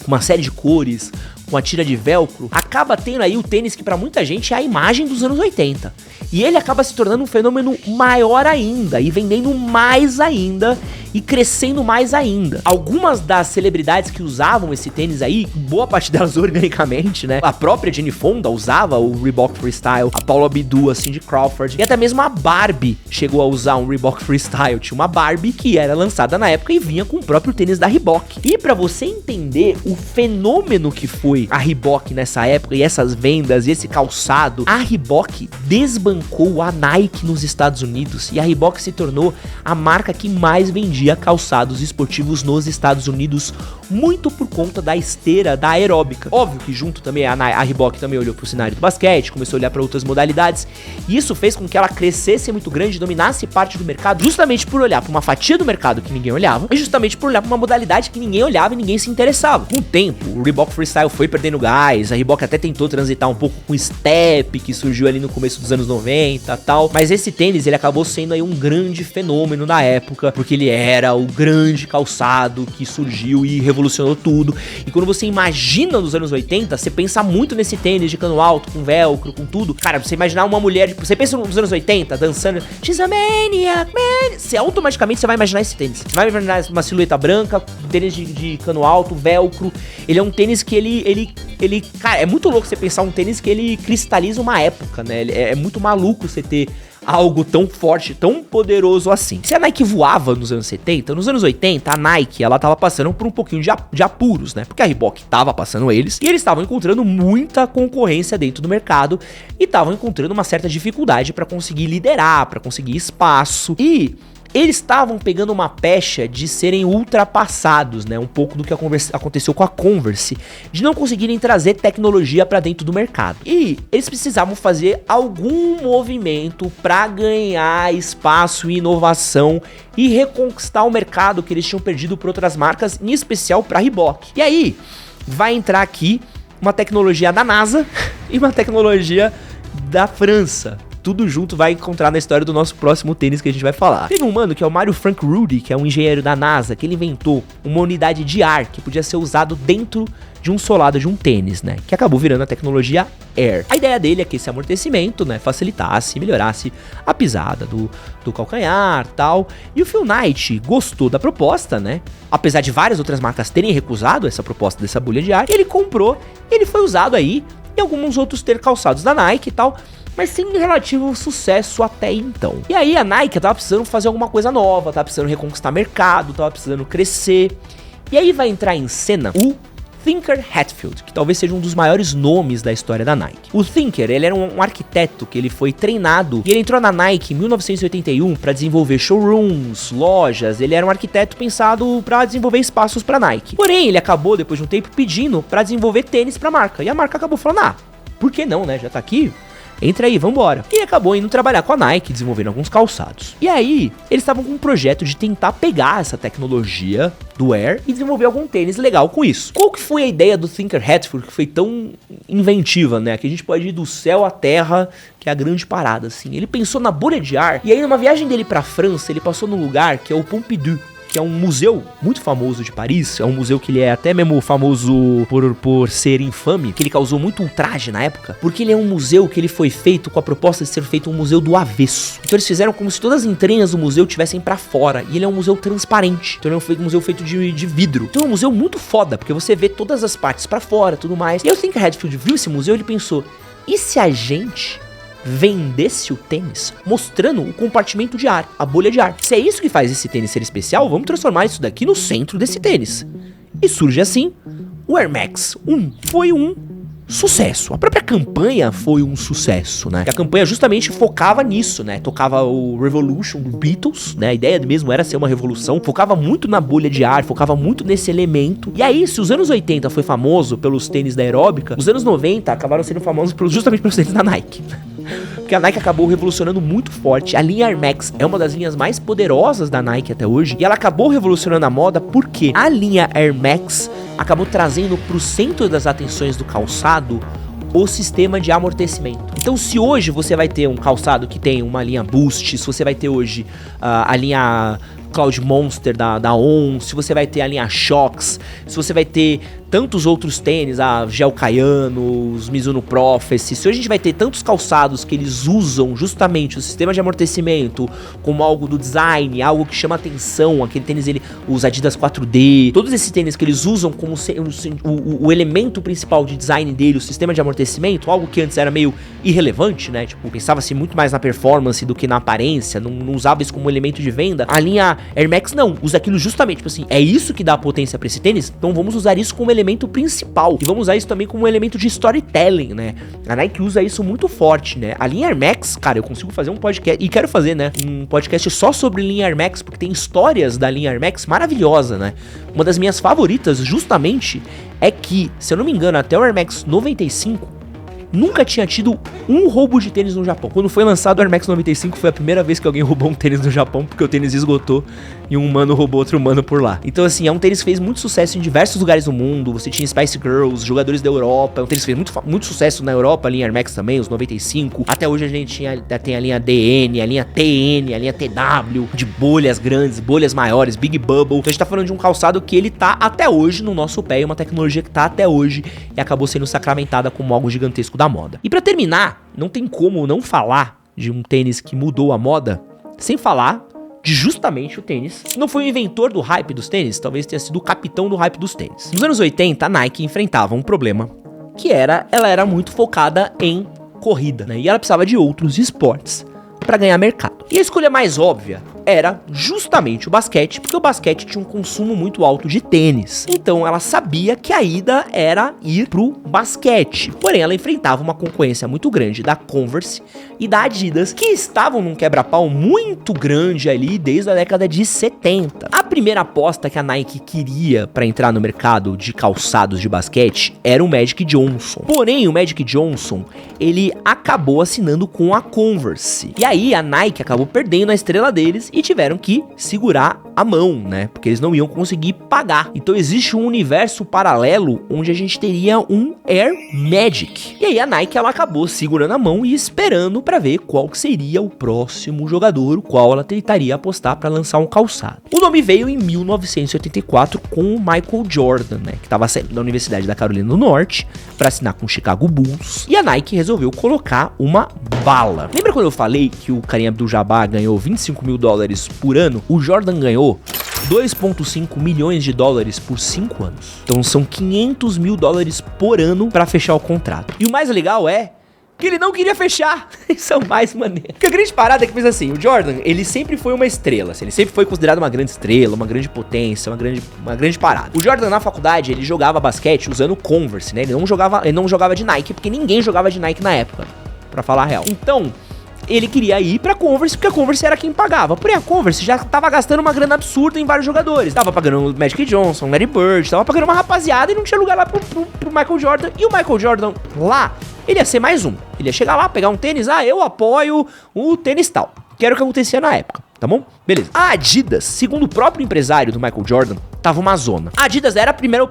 com uma série de cores, com a tira de velcro, acaba tendo aí o tênis que pra muita gente é a imagem dos anos 80. E ele acaba se tornando um fenômeno maior ainda, e vendendo mais ainda, e crescendo mais ainda. Algumas das celebridades que usavam esse tênis aí, boa parte delas organicamente, né? A própria Jane Fonda usava o Reebok Freestyle, a Paula Abdul, a Cindy Crawford, e até mesmo a Barbie chegou a usar um Reebok Freestyle. Tinha uma Barbie que era lançada na época e vinha com o próprio tênis da Reebok. E pra você entender o fenômeno que foi a Reebok nessa época, e essas vendas, e esse calçado, a Reebok desbancou a Nike nos Estados Unidos, e a Reebok se tornou a marca que mais vendia calçados esportivos nos Estados Unidos, muito por conta da esteira da aeróbica. Óbvio que junto também a Reebok também olhou pro cenário do basquete, começou a olhar para outras modalidades, e isso fez com que ela crescesse muito grande, dominasse parte do mercado, justamente por olhar para uma fatia do mercado que ninguém olhava, e justamente por olhar para uma modalidade que ninguém olhava e ninguém se interessava. Com o tempo, o Reebok Freestyle foi perdendo gás, a Reebok até tentou transitar um pouco com o Step, que surgiu ali no começo dos anos 90 e tal, mas esse tênis, ele acabou sendo aí um grande fenômeno na época, porque ele era o grande calçado que surgiu e revolucionou tudo. E quando você imagina nos anos 80, você pensa muito nesse tênis de cano alto, com velcro, com tudo. Cara, você imaginar uma mulher, tipo, você pensa nos anos 80, dançando She's a maniac, man. Você automaticamente vai imaginar esse tênis. Você vai imaginar uma silhueta branca, tênis de cano alto, velcro. Ele é um tênis que ele, cara, é muito louco você pensar um tênis que ele cristaliza uma época, né? É muito maluco você ter algo tão forte, tão poderoso assim. Se a Nike voava nos anos 70, nos anos 80, a Nike, ela tava passando por um pouquinho de apuros, né? Porque a Reebok tava passando eles, e eles estavam encontrando muita concorrência dentro do mercado, e estavam encontrando uma certa dificuldade pra conseguir liderar, pra conseguir espaço, e eles estavam pegando uma pecha de serem ultrapassados, né? Um pouco do que aconteceu com a Converse, de não conseguirem trazer tecnologia para dentro do mercado. E eles precisavam fazer algum movimento para ganhar espaço e inovação e reconquistar o mercado que eles tinham perdido por outras marcas, em especial para a Reebok. E aí vai entrar aqui uma tecnologia da NASA e uma tecnologia da França. Tudo junto vai encontrar na história do nosso próximo tênis que a gente vai falar. Teve um mano que é o Mario Frank Rudy, que é um engenheiro da NASA, que ele inventou uma unidade de ar que podia ser usado dentro de um solado de um tênis, né? Que acabou virando a tecnologia Air. A ideia dele é que esse amortecimento, né, facilitasse, melhorasse a pisada do calcanhar, tal. E o Phil Knight gostou da proposta, né? Apesar de várias outras marcas terem recusado essa proposta dessa bolha de ar, ele comprou, ele foi usado aí, e alguns outros ter calçados da Nike e tal, mas sem relativo sucesso até então. E aí a Nike tava precisando fazer alguma coisa nova, tava precisando reconquistar mercado, tava precisando crescer. E aí vai entrar em cena o Tinker Hatfield, que talvez seja um dos maiores nomes da história da Nike. O Tinker, ele era um arquiteto que ele foi treinado, e ele entrou na Nike em 1981 para desenvolver showrooms, lojas. Ele era um arquiteto pensado para desenvolver espaços para Nike. Porém, ele acabou depois de um tempo pedindo para desenvolver tênis para a marca, e a marca acabou falando: por que não, né? Já tá aqui, entra aí, vambora. E acabou indo trabalhar com a Nike, desenvolvendo alguns calçados. E aí, eles estavam com um projeto de tentar pegar essa tecnologia do Air e desenvolver algum tênis legal com isso. Qual que foi a ideia do Tinker Hatfield, que foi tão inventiva, né? Que a gente pode ir do céu à terra, que é a grande parada, assim. Ele pensou na bolha de ar, e aí numa viagem dele pra França, ele passou num lugar que é o Pompidou, que é um museu muito famoso de Paris. É um museu que ele é até mesmo famoso por ser infame, que ele causou muito ultraje na época, porque ele é um museu que ele foi feito com a proposta de ser feito um museu do avesso. Então eles fizeram como se todas as entranhas do museu tivessem pra fora, e ele é um museu transparente. Então ele é um museu feito de vidro. Então é um museu muito foda, porque você vê todas as partes pra fora, tudo mais. E aí o Tinker Hatfield viu esse museu e ele pensou: e se a gente vendesse o tênis mostrando o compartimento de ar, a bolha de ar? Se é isso que faz esse tênis ser especial, vamos transformar isso daqui no centro desse tênis. E surge assim o Air Max 1. Foi um sucesso. A própria campanha foi um sucesso, né? E a campanha justamente focava nisso, né? Tocava o Revolution do Beatles, né? A ideia mesmo era ser uma revolução. Focava muito na bolha de ar, focava muito nesse elemento. E aí, se os anos 80 foi famoso pelos tênis da aeróbica, os anos 90 acabaram sendo famosos justamente pelos tênis da Nike. Porque a Nike acabou revolucionando muito forte. A linha Air Max é uma das linhas mais poderosas da Nike até hoje, e ela acabou revolucionando a moda porque a linha Air Max acabou trazendo pro centro das atenções do calçado o sistema de amortecimento. Então, se hoje você vai ter um calçado que tem uma linha Boost, se você vai ter hoje a linha Cloud Monster da On, se você vai ter a linha Shox, se você vai ter tantos outros tênis, a Gel Kayano, os Mizuno Prophecy, se hoje a gente vai ter tantos calçados que eles usam justamente o sistema de amortecimento como algo do design, algo que chama atenção, aquele tênis, os Adidas 4D, todos esses tênis que eles usam como o elemento principal de design dele, o sistema de amortecimento, algo que antes era meio irrelevante, né? Tipo, pensava-se muito mais na performance do que na aparência, não usava isso como elemento de venda. A linha Air Max não, usa aquilo justamente, tipo assim, é isso que dá potência pra esse tênis, então vamos usar isso como elemento principal. E vamos usar isso também como um elemento de storytelling, né? A Nike usa isso muito forte, né? A linha Air Max, cara, eu consigo fazer um podcast, e quero fazer, né? Um podcast só sobre linha Air Max, porque tem histórias da linha Air Max maravilhosa, né? Uma das minhas favoritas, justamente, é que, se eu não me engano, até o Air Max 95, nunca tinha tido um roubo de tênis no Japão. Quando foi lançado o Air Max 95, foi a primeira vez que alguém roubou um tênis no Japão, porque o tênis esgotou e um humano roubou outro humano por lá. Então, assim, é um tênis que fez muito sucesso em diversos lugares do mundo. Você tinha Spice Girls, jogadores da Europa. É um tênis que fez muito sucesso na Europa, a linha Air Max também, os 95. Até hoje a gente tem a linha DN, a linha TN, a linha TW, de bolhas grandes, bolhas maiores, Big Bubble. Então a gente tá falando de um calçado que ele tá até hoje no nosso pé, e uma tecnologia que tá até hoje e acabou sendo sacramentada como algo gigantesco da moda. E pra terminar, não tem como não falar de um tênis que mudou a moda sem falar de justamente o tênis. Não foi o inventor do hype dos tênis, talvez tenha sido o capitão do hype dos tênis. Nos anos 80, a Nike enfrentava um problema, que ela era muito focada em corrida, né? E ela precisava de outros esportes para ganhar mercado. E a escolha mais óbvia era justamente o basquete, porque o basquete tinha um consumo muito alto de tênis. Então ela sabia que a ida era ir pro basquete. Porém, ela enfrentava uma concorrência muito grande da Converse e da Adidas, que estavam num quebra-pau muito grande ali desde a década de 70. A primeira aposta que a Nike queria para entrar no mercado de calçados de basquete era o Magic Johnson. Porém, o Magic Johnson, ele acabou assinando com a Converse. E aí a Nike acabou perdendo a estrela deles e tiveram que segurar a mão, né? Porque eles não iam conseguir pagar. Então existe um universo paralelo onde a gente teria um Air Magic. E aí a Nike, ela acabou segurando a mão e esperando para ver qual que seria o próximo jogador, o qual ela tentaria apostar para lançar um calçado. O nome veio em 1984 com o Michael Jordan, né? Que estava saindo da Universidade da Carolina do Norte para assinar com o Chicago Bulls. E a Nike resolveu colocar uma bala. Lembra quando eu falei que o Kareem Abdul-Jabbar ganhou $25 mil por ano? O Jordan ganhou 2,5 milhões de dólares por 5 anos. Então são $500 mil por ano para fechar o contrato. E o mais legal é que ele não queria fechar. Isso é o mais maneiro. Porque a grande parada é que pensa assim, o Jordan, ele sempre foi uma estrela, assim, ele sempre foi considerado uma grande estrela, uma grande potência, uma grande parada. O Jordan na faculdade, ele jogava basquete usando Converse, né? Ele não jogava de Nike, porque ninguém jogava de Nike na época, pra falar a real. Então, ele queria ir pra Converse, porque a Converse era quem pagava. Porém, a Converse já tava gastando uma grana absurda em vários jogadores. Tava pagando o Magic Johnson, Larry Bird, tava pagando uma rapaziada e não tinha lugar lá pro Michael Jordan. E o Michael Jordan lá, ele ia ser mais um. Ele ia chegar lá, pegar um tênis, eu apoio o tênis tal. Que era o que acontecia na época, tá bom? Beleza. A Adidas, segundo o próprio empresário do Michael Jordan, tava uma zona. A Adidas era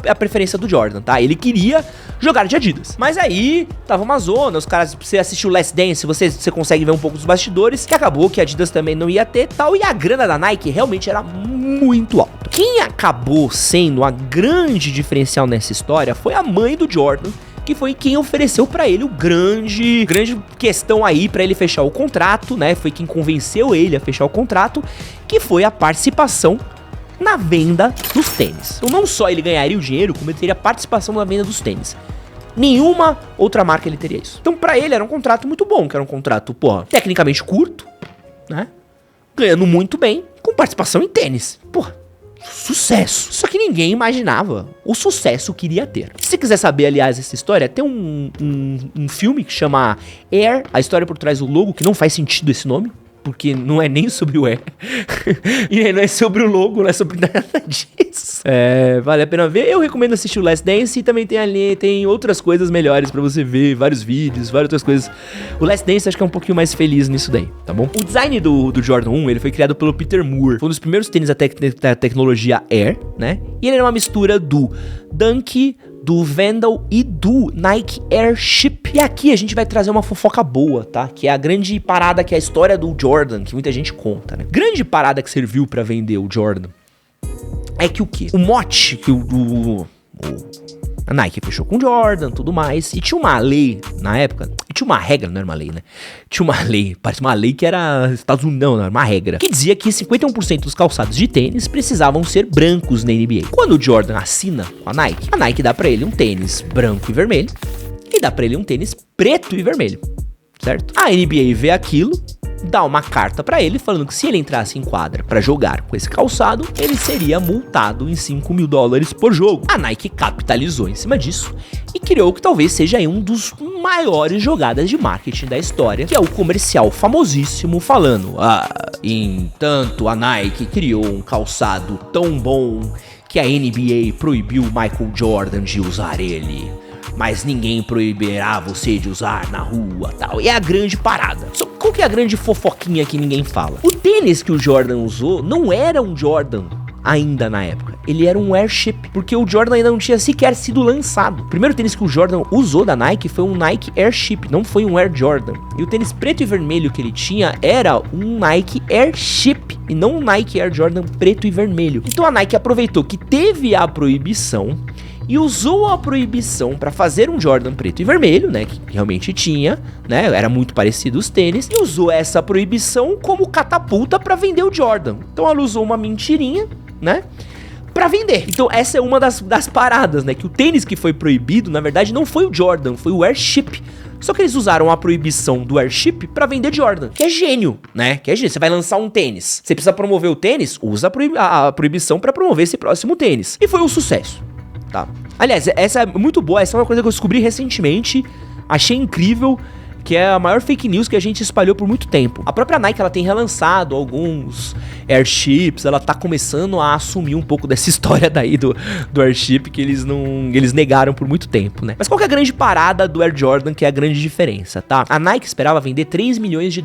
a preferência do Jordan, tá? Ele queria jogar de Adidas. Mas aí, tava uma zona, os caras, você assistiu o Last Dance, você consegue ver um pouco dos bastidores, que acabou que a Adidas também não ia ter tal, e a grana da Nike realmente era muito alta. Quem acabou sendo a grande diferencial nessa história foi a mãe do Jordan, que foi quem ofereceu pra ele o grande questão aí pra ele fechar o contrato, né? Foi quem convenceu ele a fechar o contrato, que foi a participação na venda dos tênis. Então não só ele ganharia o dinheiro, como ele teria participação na venda dos tênis. Nenhuma outra marca ele teria isso. Então pra ele era um contrato muito bom, que era um contrato, tecnicamente curto, né? Ganhando muito bem, com participação em tênis. Sucesso. Só que ninguém imaginava o sucesso que iria ter. Se você quiser saber, aliás, essa história, tem um filme que chama Air, a história por trás do logo, que não faz sentido esse nome, porque não é nem sobre o Air. E não é sobre o logo, não é sobre nada disso. Vale a pena ver. Eu recomendo assistir o Last Dance e também tem outras coisas melhores pra você ver, vários vídeos, várias outras coisas. O Last Dance acho que é um pouquinho mais feliz nisso daí, tá bom? O design do Jordan 1, ele foi criado pelo Peter Moore. Foi um dos primeiros tênis da tecnologia Air, né? E ele era uma mistura do Dunk, do Vandal e do Nike Airship. E aqui a gente vai trazer uma fofoca boa, tá? Que é a grande parada, que é a história do Jordan, que muita gente conta, né? Grande parada que serviu pra vender o Jordan é que o quê? O mote que o A Nike fechou com o Jordan, tudo mais. E tinha uma lei na época. E tinha uma regra, não era uma lei, né? Tinha uma lei, parece uma lei que era Estados Unidos, não era uma regra. Que dizia que 51% dos calçados de tênis precisavam ser brancos na NBA. Quando o Jordan assina com a Nike dá pra ele um tênis branco e vermelho. E dá pra ele um tênis preto e vermelho. Certo? A NBA vê aquilo, dá uma carta pra ele falando que se ele entrasse em quadra pra jogar com esse calçado, ele seria multado em $5.000 por jogo. A Nike capitalizou em cima disso e criou o que talvez seja um dos maiores jogadas de marketing da história, que é o comercial famosíssimo falando: entanto a Nike criou um calçado tão bom que a NBA proibiu Michael Jordan de usar ele. Mas ninguém proibirá você de usar na rua, tal. E é a grande parada. Só qual que é a grande fofoquinha que ninguém fala? O tênis que o Jordan usou não era um Jordan ainda na época. Ele era um Airship, porque o Jordan ainda não tinha sequer sido lançado. O primeiro tênis que o Jordan usou da Nike foi um Nike Airship, não foi um Air Jordan. E o tênis preto e vermelho que ele tinha era um Nike Airship, e não um Nike Air Jordan preto e vermelho. Então a Nike aproveitou que teve a proibição e usou a proibição para fazer um Jordan preto e vermelho, né, que realmente tinha, né, era muito parecido os tênis, e usou essa proibição como catapulta para vender o Jordan. Então ela usou uma mentirinha, né, pra vender. Então essa é uma das paradas, né, que o tênis que foi proibido, na verdade, não foi o Jordan, foi o Airship. Só que eles usaram a proibição do Airship pra vender Jordan, que é gênio, né? Que é gênio. Você vai lançar um tênis, você precisa promover o tênis, usa a proibição pra promover esse próximo tênis. E foi um sucesso. Tá. Aliás, essa é muito boa, essa é uma coisa que eu descobri recentemente, achei incrível, que é a maior fake news que a gente espalhou por muito tempo. A própria Nike, ela tem relançado alguns Airships, ela tá começando a assumir um pouco dessa história daí do Airship, que eles negaram por muito tempo, né? Mas qual que é a grande parada do Air Jordan, que é a grande diferença, tá? A Nike esperava vender $3 milhões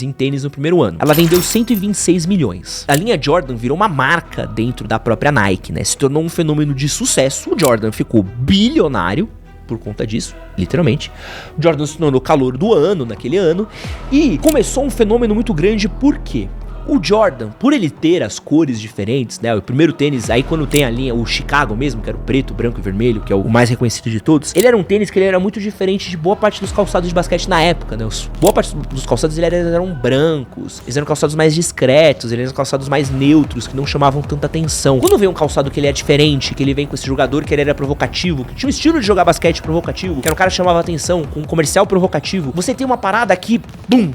em tênis no primeiro ano. Ela vendeu 126 milhões. A linha Jordan virou uma marca dentro da própria Nike, né? Se tornou um fenômeno de sucesso. O Jordan ficou bilionário por conta disso, literalmente. O Jordan se tornou calor do ano, naquele ano, e começou um fenômeno muito grande, por quê? O Jordan, por ele ter as cores diferentes, né, o primeiro tênis, aí quando tem a linha, o Chicago mesmo, que era o preto, branco e vermelho, que é o mais reconhecido de todos, ele era um tênis que ele era muito diferente de boa parte dos calçados de basquete na época, né, boa parte dos calçados eles eram brancos, eles eram calçados mais discretos, eles eram calçados mais neutros, que não chamavam tanta atenção. Quando vem um calçado que ele é diferente, que ele vem com esse jogador que ele era provocativo, que tinha um estilo de jogar basquete provocativo, que era um cara que chamava atenção, com um comercial provocativo, você tem uma parada que,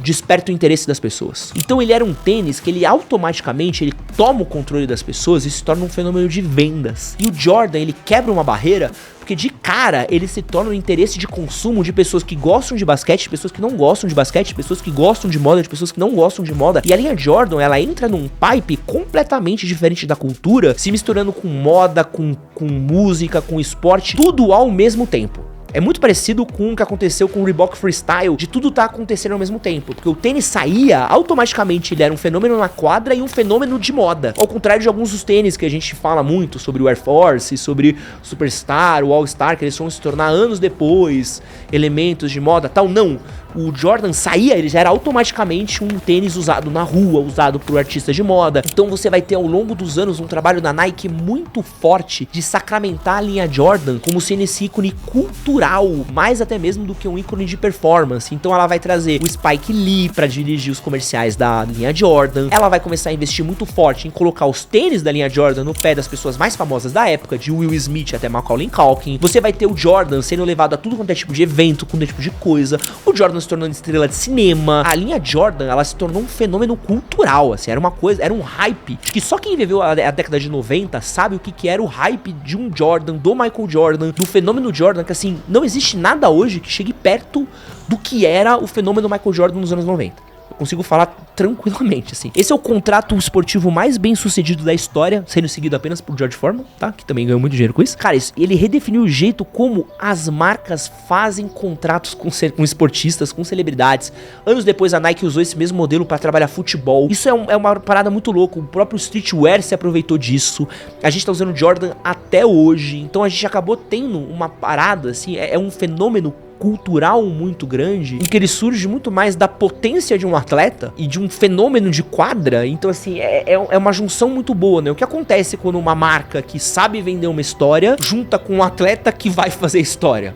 desperta o interesse das pessoas. Então ele era um tênis que ele automaticamente, ele toma o controle das pessoas e se torna um fenômeno de vendas. E o Jordan, ele quebra uma barreira, porque de cara ele se torna um interesse de consumo de pessoas que gostam de basquete, de pessoas que não gostam de basquete, de pessoas que gostam de moda, de pessoas que não gostam de moda. E a linha Jordan, ela entra num pipe completamente diferente da cultura, se misturando com moda, com música, com esporte, tudo ao mesmo tempo. É muito parecido com o que aconteceu com o Reebok Freestyle, de tudo tá acontecendo ao mesmo tempo. Porque o tênis saía, automaticamente ele era um fenômeno na quadra e um fenômeno de moda. Ao contrário de alguns dos tênis que a gente fala muito sobre o Air Force, sobre o Superstar, o All Star, que eles vão se tornar anos depois elementos de moda, tal. Não. O Jordan saía, ele já era automaticamente um tênis usado na rua, usado por artistas de moda. Então você vai ter ao longo dos anos um trabalho da Nike muito forte de sacramentar a linha Jordan como sendo esse ícone cultural, mais até mesmo do que um ícone de performance. Então ela vai trazer o Spike Lee pra dirigir os comerciais da linha Jordan. Ela vai começar a investir muito forte em colocar os tênis da linha Jordan no pé das pessoas mais famosas da época, de Will Smith até Macaulay Culkin. Você vai ter o Jordan sendo levado a tudo quanto é tipo de evento, com todo tipo de coisa. O Jordan se tornando estrela de cinema. A linha Jordan, ela se tornou um fenômeno cultural, assim, era uma coisa, era um hype. Acho que só quem viveu a década de 90 sabe o que era o hype de um Jordan, do Michael Jordan, do fenômeno Jordan, que assim, não existe nada hoje que chegue perto do que era o fenômeno Michael Jordan nos anos 90. Eu consigo falar tranquilamente, assim. Esse é o contrato esportivo mais bem sucedido da história, sendo seguido apenas por George Foreman, tá? Que também ganhou muito dinheiro com isso. Cara, ele redefiniu o jeito como as marcas fazem contratos com esportistas, com celebridades. Anos depois, a Nike usou esse mesmo modelo pra trabalhar futebol. Isso é uma parada muito louca. O próprio streetwear se aproveitou disso. A gente tá usando Jordan até hoje. Então a gente acabou tendo uma parada, assim, é um fenômeno cultural muito grande, em que ele surge muito mais da potência de um atleta e de um fenômeno de quadra. Então, assim, é uma junção muito boa, né? O que acontece quando uma marca que sabe vender uma história junta com um atleta que vai fazer história?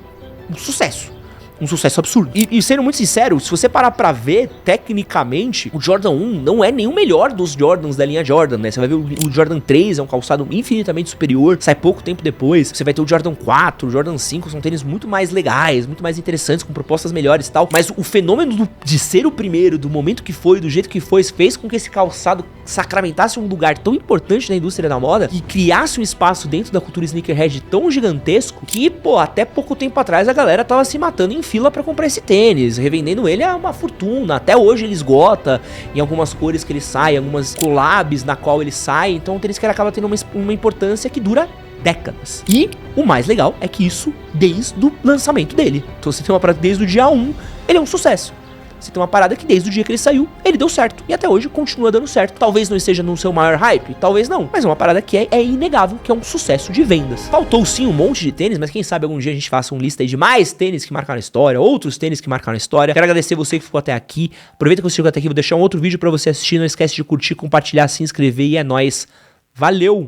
Um sucesso. Um sucesso absurdo. E sendo muito sincero, se você parar pra ver, tecnicamente, o Jordan 1 não é nem o melhor dos Jordans da linha Jordan, né? Você vai ver o Jordan 3, é um calçado infinitamente superior, sai pouco tempo depois. Você vai ter o Jordan 4, o Jordan 5, são tênis muito mais legais, muito mais interessantes, com propostas melhores e tal. Mas o fenômeno de ser o primeiro, do momento que foi, do jeito que foi, fez com que esse calçado sacramentasse um lugar tão importante na indústria da moda e criasse um espaço dentro da cultura sneakerhead tão gigantesco que, pô, até pouco tempo atrás a galera tava se matando em fila pra comprar esse tênis, revendendo ele a uma fortuna. Até hoje ele esgota em algumas cores que ele sai, algumas collabs na qual ele sai. Então o tênis que ele acaba tendo uma importância que dura décadas. E o mais legal é que isso desde o lançamento dele. Então você tem uma parada desde o dia 1, ele é um sucesso. Você tem uma parada que desde o dia que ele saiu, ele deu certo. E até hoje continua dando certo. Talvez não esteja no seu maior hype, talvez não. Mas é uma parada que é inegável, que é um sucesso de vendas. Faltou sim um monte de tênis, mas quem sabe algum dia a gente faça uma lista aí de mais tênis que marcaram a história, outros tênis que marcaram a história. Quero agradecer você que ficou até aqui. Aproveita que você chegou até aqui, vou deixar um outro vídeo pra você assistir. Não esquece de curtir, compartilhar, se inscrever e é nóis. Valeu!